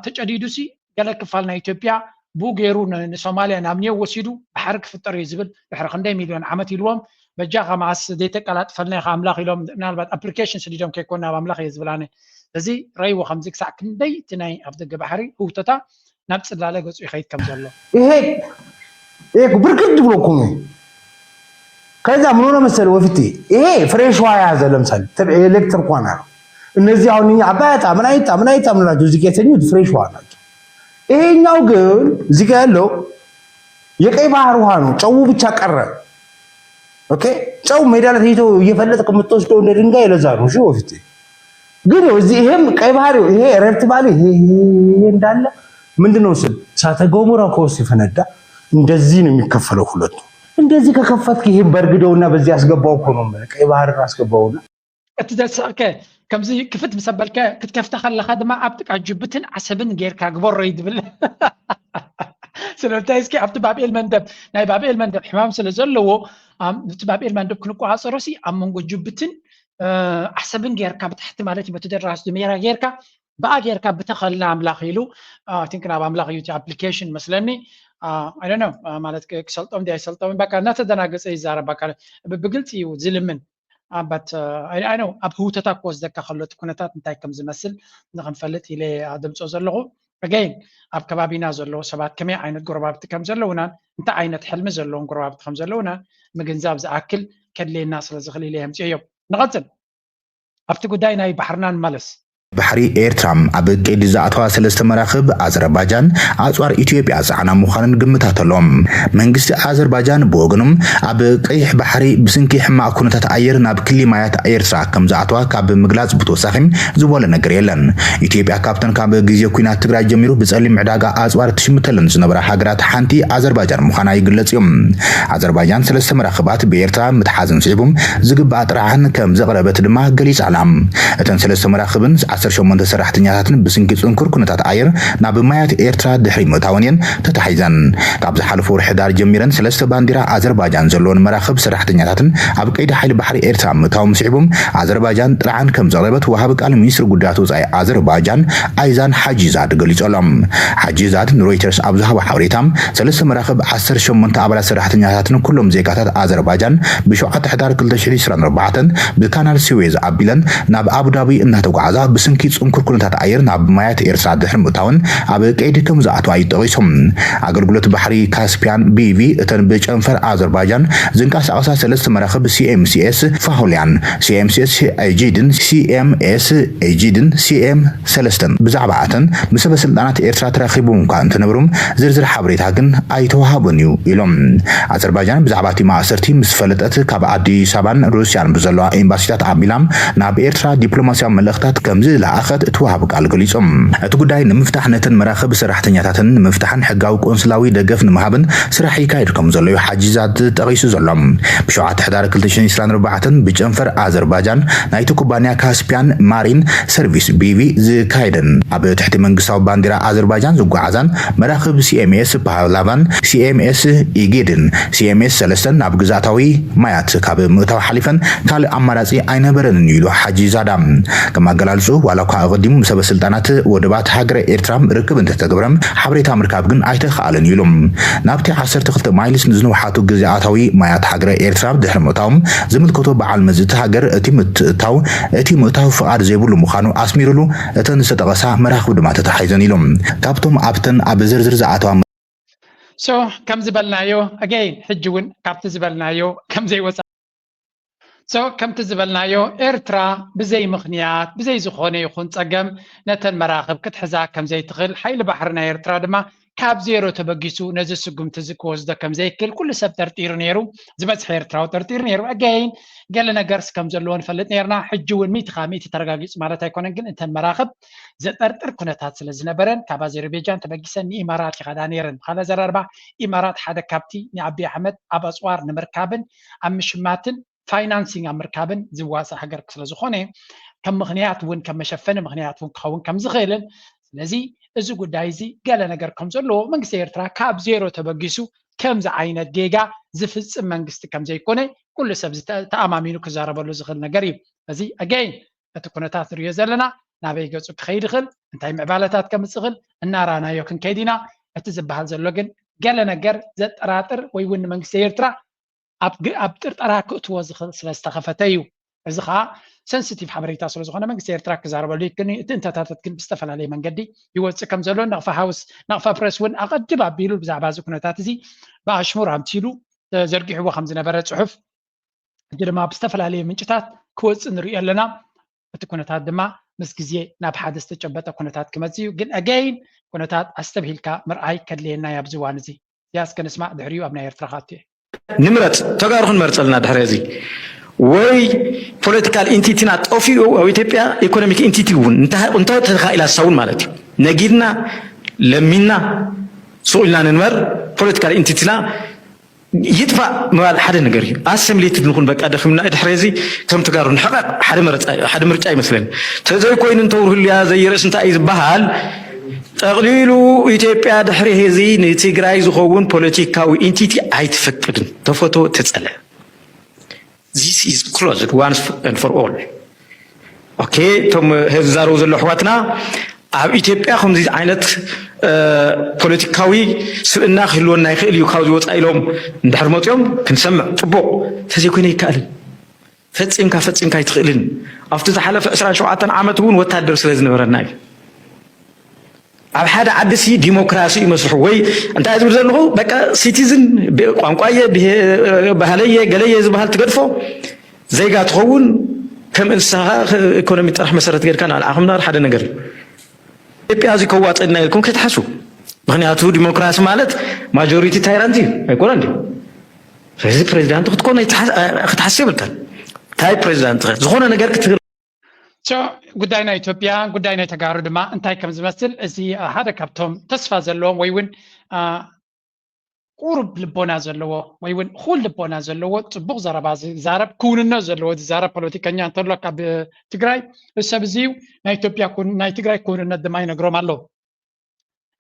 تجديدوسي قال كفالنا إثيوبيا بو غيرون سوماليا نامنيو وسيدو بحرك فطر يزبل بحرق 100 مليون عمت يلوم بجاخ مع ديتا قلاطفلنا أملاخ يلوم نالبات ابلكيشن سديدهم كيكونا أملاخ يزبلانه زي رايو 5 ساعه كندي تناي افدق بحري هوتتا نبص لاله غصو يخيت كم زلو ايه بركد بلوكم ከዛ ምን ሆነ መሰለ ወፍቲ ይሄ ፍሬሽ ዋያ ያዘ ለምሳሌ ኤሌክትሪክ ዋና እነዚህ አሁን አባታ ምን አይታ ምናቸው እዚህ የተኙት ፍሬሽ ዋና ናቸው ይሄኛው ግን እዚህ ጋር ያለው የቀይ ባህር ውሃ ነው ጨው ብቻ ቀረ ኦኬ ጨው ሜዳ ላይ ተይቶ እየፈለጠ ከምትወስደው እንደ ድንጋይ ለዛ ነው እሺ ወፍቲ ግን እዚህ ይሄም ቀይ ባህር ይሄ ረፍት ባለ ይሄ እንዳለ ምንድነው ስል ሳተ ገሞራ ኮስ ይፈነዳ እንደዚህ ነው የሚከፈለው ሁለቱ እንደዚህ ከከፈትክ ይሄን በርግደውና በዚህ ያስገባው እኮ ነው ቀይ ባህርን አስገባውና እትደሰከ ከምዚ ክፍት መሰበልከ ክትከፍታ خلኻ ድማ ኣብጥቃ ጅብትን ዓሰብን ጌርካ ግቦሮ ይድብል ስለታይስኪ ኣብቲ ባብኤል መንደብ ናይ ባብኤል መንደብ ሕማም ስለዘለዎ ኣብቲ ባብኤል መንደብ ክንቋዓጽሮሲ ኣብ መንጎ ጅብትን ዓሰብን ጌርካ ብታሕቲ ማለት በተደራስ ድሜራ ጌርካ بقى ጌርካ بتخلنا አምላኽ ኢሉ ቲንክና በአምላኽ ዩቲ አፕሊኬሽን መስለኒ I don't know ማለት ከሰልጠም ዲያሰልጠም በቃ እናተደናገጸ ይዛረ በቃ በግልጽ እዩ ዝልምን but I know ኣብ ሁተታ ኮስ ደካ خلت ኩነታት እንታይ ከም ዝመስል ንኽንፈልጥ ኢለ ኣድምጾ ዘለኹ again ኣብ ከባቢና ዘለዎ ሰባት ከመይ ዓይነት ጎረባብቲ ከም ዘለውና እንታይ ዓይነት ሕልሚ ዘለዎም ጎረባብቲ ከም ዘለውና ምግንዛብ ዝኣክል ከድለየና ስለ ዝኽእል ኢለ የምጽዮ ንቐጽል ኣብቲ ጉዳይ ናይ ባሕርና ንመለስ بحري إيرترام أبد كيد زعتها سلست مراخب أذربيجان أزوار إثيوبيا زعنا مخانن قمتها لهم منجست أذربيجان بوغنم أب كيح بحري بسنكي حما كنت تأير ناب كل مايات إيرترا كم زعتها كاب مجلس بتوسخم زوال نجريلن إثيوبيا كابتن كاب جزية كينات تجرا جميرو بتسلم عداقة أزوار تشمتلن زنبرا حجرات حنتي أذربيجان مخانا يجلس يوم أذربيجان سلست مراخبات بإيرترا متحازن سيبهم زقبات راهن كم زغربت دما جليس علام أتن سلست مراخبن شومن سرحتنياتن بسنكي صنكر كنتات عير ناب مايات إيرترا دحري متاونين تتحيزن كابز حلفور حدار جميرن سلست بانديرا أذربيجان زلون مراخب سرحتنياتن أب كيد حيل بحري إيرترا متاوم سيبهم أذربيجان طلعن كم زغربت وهابك على ميسر قدراتو زي أذربيجان أيضا حجيزات قليز علم حجيزات رويترز أبزها وحوريتام سلست مراخب 10 شومن تابلا سرحتنياتن كلهم زيكاتات أذربيجان بشوعة حدار كل تشري سران ربعتن بكانال سويز أبيلن ناب أبو دابي إنها توقعزا بسنكي صنكر كنتات عير ناب مايات إيرترا دحر متاون أب كيد كم زعتو أيطغيسهم أغرغلت بحري كاسبيان بيفي اتن بجنفر أذربيجان زنكاس أوسا سلست مراخب CMCS فاهوليان CMCS أيجيدن CM سلستن بزعبعتن بسبب سلطانات إيرترا تراخبون كان تنبرم زرزر حبريتها جن أيتوهابنيو إلهم أذربيجان بزعباتي ما أسرتي مسفلتت كاب عدي سابان روسيان بزلوا إمباسيات عبيلام ناب إيرترا دبلوماسيا ملختات كمزي لأخذ توهاب قال قليصهم أتقداي نمفتح نتن مراخب سرحتنياتن مفتحن حقاو قنصلاوي دقف نمهابن سرحي كايدكم زلو حاجزات تغيسو زلهم بشوعات حدار كلتشن إسران ربعتن بجنفر أذربيجان نايتو كوبانيا كاسبيان مارين سيرفيس بيفي زكايدن أبي تحت منقصاو بانديرا أذربيجان زقعزان مراخب CMS باهلافان CMS إيجيدن CMS سلستن نابقزاتاوي مايات كاب متاو حليفن كال أماراتي أينبرن يلو حاجزادام كما قلالسو ولاو كاغديم مسبب سلطانات ودبات هاجر إيرترام ركب انت تقبرم حبريتا مركاب جن أيته خالن يلوم نابتي 10 مايلس نزنو حاتو جزياتاوي مايات هاجر إيرترام دحر متاوم زمد كتب على المزت هاجر اتي متاو فقار زيبولو مخانو أسميرلو اتن ستغسا مراخب دما تتحيزن يلوم كابتم أبتن أبزرزر زعاتوا كم زبلنايو again حجون كابت زبلنايو كم زي وسا كم تزبلنايو إيرترا بزي مخنيات بزي زخوني يخون تقم نتن مراقب كتحزا كم زي تغل حيل بحرنا إيرترا دما كاب زيرو تبقيسو نزل سقم تزكوز دا كم زي كل سب ترتير نيرو زبتح إيرترا وترتير نيرو again قال لنا قرس كم زلون فلت نيرنا حجون 100 ترقاقيس مالتا يكون انقل انتن مراقب زترتر كنتات سلزنا برن كاب أذربيجان تبقيسن إمارات يخدا نيرن خلا زر 4 إمارات حدا كابتي نعبي أحمد أبا صوار نمركابن أمشماتن فاينانسينغ أمريكابن زواسة حجر كسل زخونة كم مغنيات وين كم مشفن مغنيات وين خون كم زغيلن لذي إزوج دايزي قال نجار كم زلوا من قصير ترى كاب زيرو تبقيسو كم زعينة جيجا زفز من قست كم زي كونه كل سبز تأمامينو كزارب ولا زغلنا قريب لذي again تكون تاثر يزلنا نبي جزء خير خل انتهي معبالتات كم زغل النارانا يمكن كيدنا اتزبها زلوجن قال نجار زت راتر ويون من قصير ترى أبتر تراكو توزخ سلستخفتيو إذا سنسيتيف حبريتا سلزخنا من قصير تراك زارب لكن أنت تتكلم بستفعل عليه من قدي يوزع كم زلون نقفة هاوس نقفة بريس ون أقد جباب بيلو بزعبازو كنا تاتزي باشمور عم تيلو زرقي هو 5 نفرات صحف جد ما بستفعل عليه من جتات كوز نريء لنا بتكون تادما مسكزي ناب حادث تجبته كنا تات كمزي جن أجين كنا تات أستبهل كمرأي كدلينا يبزوانزي ياس كنسمع دحريو أبنا يرتقاتي نمرت تقارن مرسلنا دحريزي وي political entity not of you أو إثيوبيا economic entity انت تخيل السون مالتي نجدنا لمنا سؤالنا نمر political entity لا يدفع مال حدا نجري assembly تدخل بقى دخلنا دحريزي كم تقارن حقق حدا مرجع مثلا تزوي كوين انتور اللي زي رأس انت أي بحال تقليلو إثيوبيا دحري هذي نتيجراي زخون political entity عيد فكرن تفوتو تسأله This is closed once and for all. Okay, توم هزارو زلوا حواتنا. عب إثيوبيا خم زي عينت politicawi سئنا خلونا نايخيل يخاوزوت أيلهم ندحرموت يوم كنسمع طبق تزيكوني كألن. فتسين كايتخيلن. أفتح حلف أسرع شوعاتن عامتون وتدرس لازم برناي. عب حدا عدسي ديمقراطي مسحوي أنت عايز تقول له بقى citizen بقانقاية بهالية قلية زبالة تقدفه زي قاعد تخون كم إنسان إيكونومي طرح مسارات غير كان على عمنا حدا نجر إبي هذه كوات إننا يكون كتحسو مغنياتو ديمقراطية مالت ماجوريتي تايرانتي يكون عندي فهذا بريزيدنت تكون يتحسب لك تاي بريزيدنت زخونا نجر كتير ጉዳይና ኢትዮጵያ ጉዳይና ተጋሩ ድማ እንታይ ከም ዝመስል እዚ ሓደ ካብቶም ተስፋ ዘለዎም ወይ እውን ቁርብ ልቦና ዘለዎ ወይ እውን ኩል ልቦና ዘለዎ ጽቡቕ ዘረባ ዛረብ ክውንነት ዘለዎ ዛረብ ፖለቲከኛ እንተሎ ካብ ትግራይ ሰብ እዚዩ ናይ ኢትዮጵያ ናይ ትግራይ ክውንነት ድማ ይነግሮም ኣሎ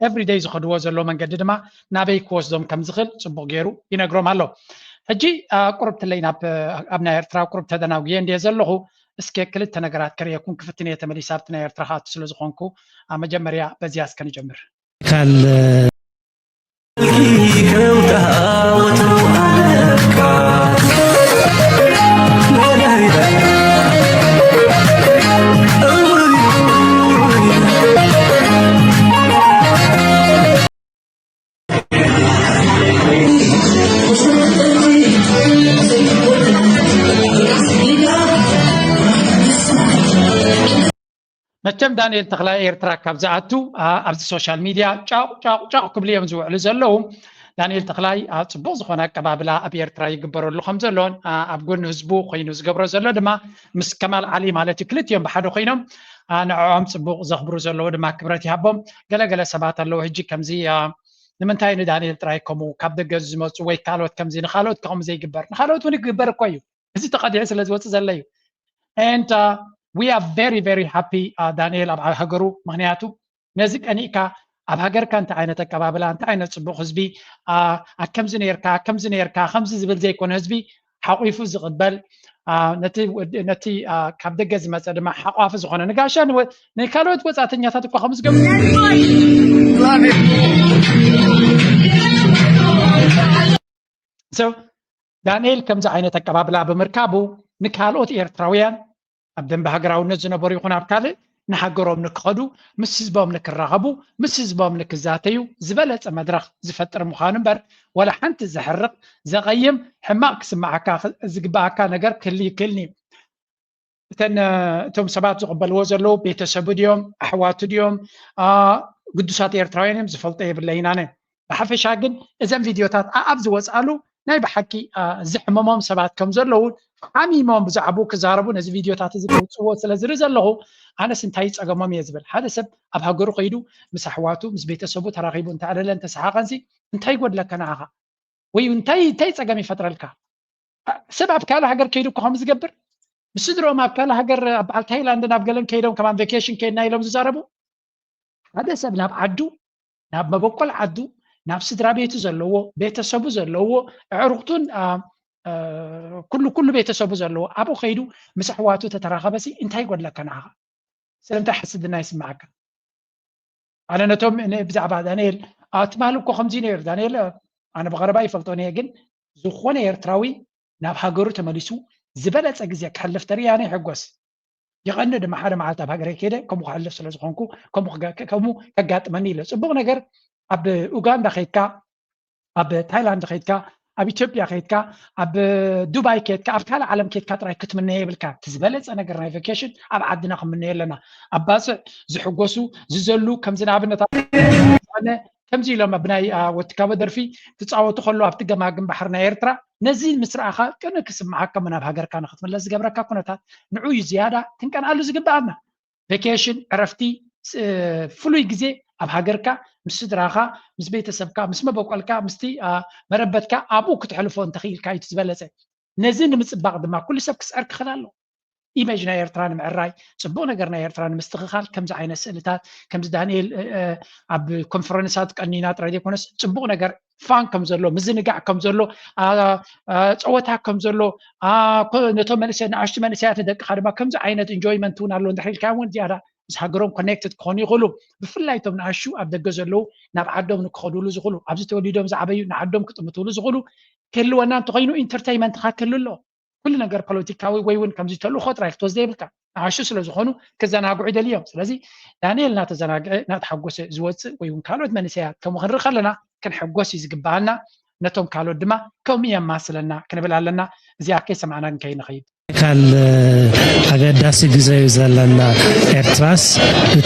ኤቭሪ ዴይ ዝኸድዎ ዘሎ መንገዲ ድማ ናበይ ክወስዶም ከም ዝኽእል ጽቡቕ ገይሩ ይነግሮም ኣሎ ሕጂ ቁርብትለይ ኣብ ናይ ኤርትራ ቁርብ ተደናግየ እንድየ ዘለኹ እስኪ ክልተ ነገራት ከሪየኩም ክፍትነ የተመሊሳብት ናይ ኤርትራ ኻት ስለ ዝኾንኩ መጀመርያ በዚያ እስከ ንጀምር ካል መቸም ዳንኤል ተኽላይ ኤርትራ ካብ ዝኣቱ ኣብዚ ሶሻል ሚድያ ጫቅ ክብል እዮም ዝውዕሉ ዘለዉ ዳንኤል ተኽላይ ጽቡቕ ዝኾነ ኣቀባብላ ኣብ ኤርትራ ይግበረሉ ከም ዘሎን ኣብ ጎኒ ህዝቡ ኮይኑ ዝገብሮ ዘሎ ድማ ምስ ከማል ዓሊ ማለት እዩ ክልቲኦም ብሓደ ኮይኖም ንዕኦም ጽቡቕ ዘኽብሩ ዘለዉ ድማ ክብረት ይሃቦም ገለገለ ሰባት ኣለዉ ሕጂ ከምዚ ንምንታይ ንዳንኤል ጥራይ ከምኡ ካብ ደገ ዝመፁ ወይ ካልኦት ከምዚ ንኻልኦት ከምኡ ዘይግበር ንኻልኦት እውን ይግበር እኮ እዩ እዚ ተቐዲዑ ስለ ዝወፅእ ዘሎ እዩ and we are very very happy Daniel ab hagaru ምክንያቱ ነዚ ቀኒካ ኣብ ሃገርካ እንታይ ዓይነት ኣቀባብላ እንታይ ዓይነት ጽቡቕ ህዝቢ ከምዚ ነርካ ከምዚ ዝብል ዘይኮነ ህዝቢ ሓቂፉ ዝቕበል ነቲ ካብ ደገ ዝመፀ ድማ ሓቋፊ ዝኾነ ንጋሻ ንካልኦት ወፃተኛታት እኳ ከም ዝገብሩ so ዳንኤል ከምዚ ዓይነት ኣቀባብላ ብምርካቡ ንካልኦት ኤርትራውያን ኣብ ደንብ ሃገራውነት ዝነበሩ ይኹን ኣብ ካልእ ንሃገሮም ንክኸዱ ምስ ህዝቦም ንክራኸቡ ምስ ህዝቦም ንክዛተዩ ዝበለፀ መድረኽ ዝፈጥር ምዃኑ እምበር ወላ ሓንቲ ዘሕርቕ ዘቐይም ሕማቕ ክስማዓካ ዝግባኣካ ነገር ክህሊ ይክእልኒ እቶም ሰባት ዝቕበልዎ ዘለዉ ቤተሰቡ ድዮም ኣሕዋቱ ድዮም ቅዱሳት ኤርትራውያን እዮም ዝፈልጦ የብለይና ነ ብሓፈሻ ግን እዘን ቪድዮታት ኣብ ዝወፃሉ ናይ ብሓቂ ዝሕመሞም ሰባት ከም ዘለዉ ሓሚሞም ብዛዕባ ክዛረቡ ነዚ ቪድዮታት እዚ ክውፅዎ ስለ ዝርኢ ዘለኹ ኣነስ እንታይ ፀገሞም እየ ዝብል ሓደ ሰብ ኣብ ሃገሩ ከይዱ ምስ ኣሕዋቱ ምስ ቤተሰቡ ተራኺቡ እንተዓለለ እንተሰሓቐንሲ እንታይ ጎድለካ ንዓኻ ወይ እንታይ ፀገም ይፈጥረልካ ሰብ ኣብ ካልእ ሃገር ከይዱ እኮ ከም ዝገብር ምስ ስድሮኦም ኣብ ካልእ ሃገር ኣብ በዓል ታይላንድ ናብ ገለን ከይዶም ከማን ቬኬሽን ከይድና ኢሎም ዝዛረቡ ሓደ ሰብ ናብ ዓዱ ናብ መበቆል ዓዱ ናብ ስድራ ቤቱ ዘለዎ ቤተሰቡ ዘለዎ ዕሩቕቱን ኩሉ ቤተሰቡ ዘለዎ ኣብኡ ከይዱ ምስ ኣሕዋቱ ተተራኸበሲ እንታይ ጎድለካ ንዓኻ ስለምንታይ ሓስድና ይስማዓካ ኣነ ነቶም ብዛዕባ ዳንኤል ትበሃል እኮ ከምዚ ነይሩ ዳንኤል ኣነ ብቐረባ ይፈልጦ ነየ ግን ዝኾነ ኤርትራዊ ናብ ሃገሩ ተመሊሱ ዝበለፀ ግዜ ክሕልፍ ተሪያ ኣነ ይሕጎስ ይቐኒ ድማ ሓደ መዓልቲ ኣብ ሃገረይ ከይደ ከምኡ ክሕልፍ ስለ ዝኾንኩ ከምኡ ከጋጥመኒ ኢለ ፅቡቕ ነገር ኣብ ኡጋንዳ ከይድካ ኣብ ታይላንድ ከይድካ ኣብ ኢትዮጵያ ከይድካ ኣብ ዱባይ ከይድካ ኣብ ካልእ ዓለም ከይድካ ጥራይ ክትምነየ የብልካ ትዝበለፀ ነገር ናይ ቬኬሽን ኣብ ዓድና ክምነየ ኣለና ኣብ ባፅዕ ዝሕጎሱ ዝዘሉ ከምዚ ንኣብነት ከምዚ ኢሎም ብናይ ወትካበ ደርፊ ትፃወቱ ከሎ ኣብቲ ገማግም ባሕሪ ናይ ኤርትራ ነዚ ምስ ረኣኻ ቅን ክስምዓካ ናብ ሃገርካ ንክትምለስ ዝገብረካ ኩነታት ንዑ እዩ ዝያዳ ክንቀንኣሉ ዝግባኣና ቬኬሽን ዕረፍቲ ፍሉይ ግዜ ኣብ ሃገርካ ምስ ስድራኻ ምስ ቤተሰብካ ምስ መበቆልካ ምስቲ መረበትካ ኣብኡ ክትሕልፎ እንተኽኢልካ እዩ ዝበለፀ ነዚ ንምፅባቕ ድማ ኩሉ ሰብ ክስዕር ክኽእል ኣሎ ኢሜጅ ናይ ኤርትራ ንምዕራይ ፅቡቕ ነገር ናይ ኤርትራ ንምስትኽኻል ከምዚ ዓይነት ስእልታት ከምዚ ዳንኤል ኣብ ኮንፈረንሳት ቀኒና ጥራይ ዘይኮነስ ፅቡቕ ነገር ፋን ከም ዘሎ ምዝንጋዕ ከም ዘሎ ፀወታ ከም ዘሎ ነቶም መንእሰያት ንኣሽቱ መንእሰያት ንደቅኻ ድማ ከምዚ ዓይነት ኢንጆይመንት እውን ኣሎ እንድሕር ኢልካ እውን ዝያዳ ምስ ሃገሮም ኮኔክትድ ክኾኑ ይኽእሉ ብፍላይ እቶም ንኣሹ ኣብ ደገ ዘለዉ ናብ ዓዶም ንክኸድሉ ዝኽእሉ ኣብዚ ተወሊዶም ዝዓበዩ ንዓዶም ክጥምትሉ ዝኽእሉ ክህልወና እንተኮይኑ ኢንተርቴይንመንትካ ክህሉ ኣሎ ኩሉ ነገር ፖለቲካዊ ወይ እውን ከምዚ ተልእኮ ጥራይ ክትወስደ የብልካ ንኣሹ ስለ ዝኾኑ ክዘናግዑ ይደልዮም ስለዚ ዳንኤል እናተዘናግዐ እናተሓጎሰ ዝወፅእ ወይ እውን ካልኦት መንእሰያት ከምኡ ክንርኢ ከለና ክንሕጎስ እዩ ዝግባአና ነቶም ካልኦት ድማ ከምኡ የማስለና ክንብል ኣለና እዚኣ ከይሰማዕና ግን ከይንኸይድ ካል አገዳሲ ግዜው ዘለና ኤርትራስ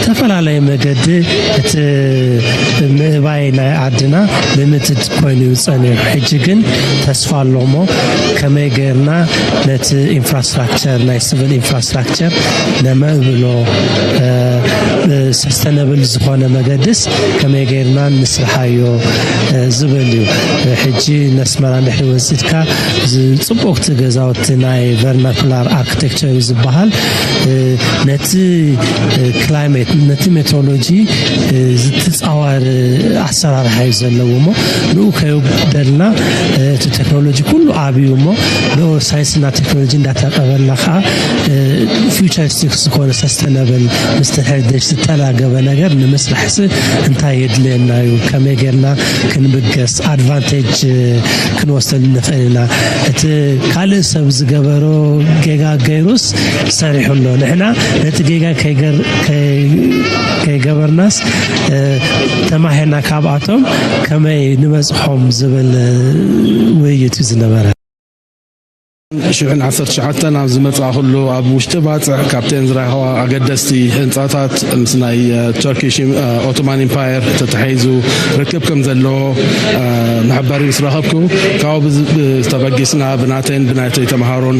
ተፈላለየ መገዲ እቲ ምዕባይ ናይ ዓድና ልምትድ ኮይኑ ይጸንሕ ሕጂ ግን ተስፋ ኣለሞ ከመይ ገርና ነቲ ኢንፍራስትራክቸር ናይ ሲቪል ኢንፍራስትራክቸር ነመብሎ ሰስተነብል ዝኾነ መገድስ ከመይ ገርና ንስርሓዮ ዝብል እዩ ሕጂ ነስመራ ንሕሪ ወፂትካ ጽቡቕቲ ገዛውቲ ናይ vernacular architecture ዝበሃል ነቲ ክላይሜት ነቲ ሜትሮሎጂ ዝትጻወር ኣሰራርሓ ዘለዎሞ ንኡ ከይደልና እቲ ቴክኖሎጂ ኩሉ ኣብዩሞ ሳይንስና ቴክኖሎጂ እንዳተቀበልና ከዓ ፊውቸሪስቲክ ዝኾነ ሰስተነብል ምስተሕደሽ ዝተላገበ ነገር ንምስራሕስ እንታይ የድልየና እዩ ከመይ ጌርና ክንብገስ ኣድቫንቴጅ ክንወስድ ንኽእል ኢና እቲ ካልእ ሰብ ዝገበሮ ጌጋ ገይሩስ ሰሪሑሎ ንሕና ነቲ ጌጋ ከይገበርናስ ተማሂርና ካብኣቶም ከመይ ንበፅሖም ዝብል ውይይት እዩ ዝነበረ ሽዑን 19 ናብ ዝመጽኣ ኩሉ ኣብ ውሽጢ ባጽዕ ካፕቴን ዝረኸባ ኣገደስቲ ህንጻታት ምስ ናይ ተርኪሽ ኦቶማን ኢምፓየር ተተሓይዙ ርክብ ከም ዘለዎ ማሕበሪ ምስ ረኸብኩ ካብኡ ዝተበጊስና ብናተይን ብናተይ ተምሃሮን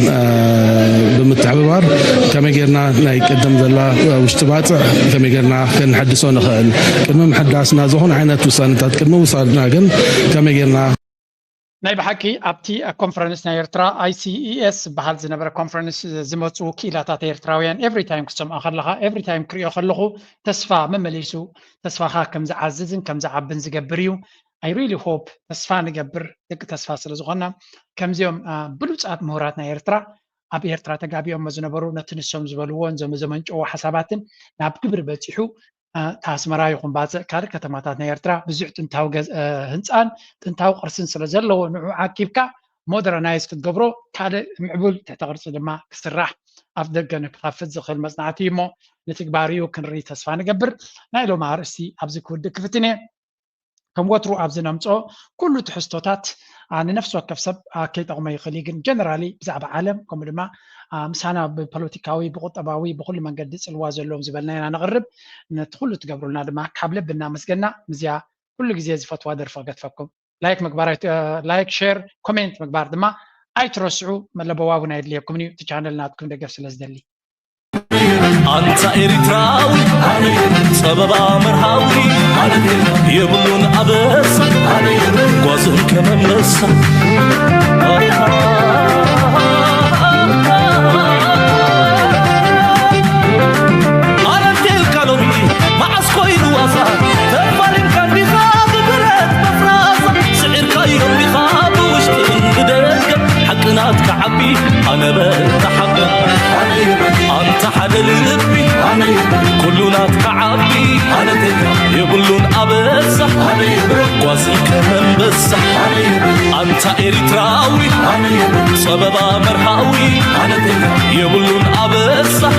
ብምትሕብባር ከመይ ጌርና ናይ ቅድም ዘላ ውሽጢ ባጽዕ ከመይ ጌርና ክንሐድሶ ንኽእል ቅድሚ ምሕዳስና ዝኾነ ዓይነት ውሳነታት ቅድሚ ውሳድና ግን ከመይ ጌርና ናይ ብሓቂ ኣብቲ ኮንፈረንስ ናይ ኤርትራ ICES በሃል ዝነበረ ኮንፈረንስ ዝመፁ ክኢላታት ኤርትራውያን ኤቭሪ ታይም ክሰምዖ ከለኻ ኤቭሪ ታይም ክሪኦ ከለኹ ተስፋ መመሊሱ ተስፋኻ ከም ዝዓዝዝን ከም ዝዓብን ዝገብር እዩ I really hope ተስፋ ንገብር ደቂ ተስፋ ስለ ዝኾና ከምዚኦም ብሉፃት ምሁራት ናይ ኤርትራ ኣብ ኤርትራ ተጋቢኦም ዝነበሩ ነቲ ንሶም ዝበልዎን ዘመንጭዎ ሓሳባትን ናብ ግብሪ በፂሑ ታስመራ ይኹን ባጽዕ ካልእ ከተማታት ናይ ኤርትራ ብዙሕ ጥንታዊ ህንፃን ጥንታዊ ቅርስን ስለ ዘለዎ ንዑ ዓቂብካ ሞደርናይዝ ክትገብሮ ካልእ ምዕቡል ትሕተ ቅርፂ ድማ ክስራሕ ኣብ ደገ ንክኸፍት ዝኽእል መፅናዕቲ እዩ እሞ ንትግባርኡ ክንርኢ ተስፋ ንገብር ናይ ሎም ኣርእስቲ ኣብዚ ክውድእ ክፍትነ ከም ወትሩ ኣብዚ ነምፅኦ ኩሉ ትሕዝቶታት ንነፍሲ ወከፍ ሰብ ከይጠቕሞ ይኽእል ግን ጀነራሊ ብዛዕባ ዓለም ከምኡ ድማ ምሳና ብፖለቲካዊ ብቁጠባዊ ብኩሉ መንገዲ ፅልዋ ዘለዎም ዝበልና ኢና ነቕርብ ነቲ ኩሉ ትገብሩልና ድማ ካብ ልብና መስገና ምዝያ ኩሉ ግዜ ዝፈትዋ ደርፈ ገትፈኩም ላይክ ሼር ኮሜንት ምግባር ድማ ኣይትረስዑ መለበዋቡና የድልየኩም እዩ እቲ ቻነል ናትኩም ደገፍ ስለ ዝደሊ أنت إريتراوي سبب مرهاوي يبلون أبس قوزن كمان نسا أنا تلك لومي مع سكوي دوازا تفالين كان بخاب برد بفرازا سعر كايرم بخاب وشتن بدرج حقنات كعبي أنا بتحقق أنت حد لبي كلنا تكعبي يقولون أبسح قواسي كمان بسح أنت إريتراوي سبب مرهاوي يقولون أبسح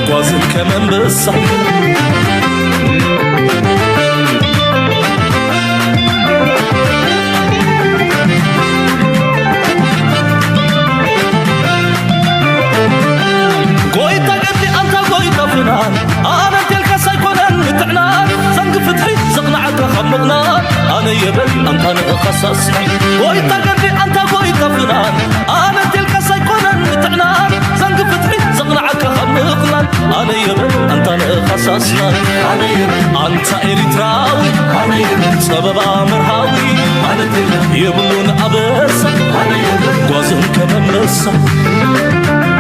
قواسي كمان بسح أنا تلك سيكونن متعنان زنق فتحي زقنعك خمقنا أنا يبل أنت نقصصنا ويتقدي أنت ويتفنان أنا تلك سيكونن متعنان زنق فتحي زقنعك خمقنا أنا يبل أنت نقصصنا أنت إريتراوي سبب مرهاوي يبلون أبسا قوزن كمان نسا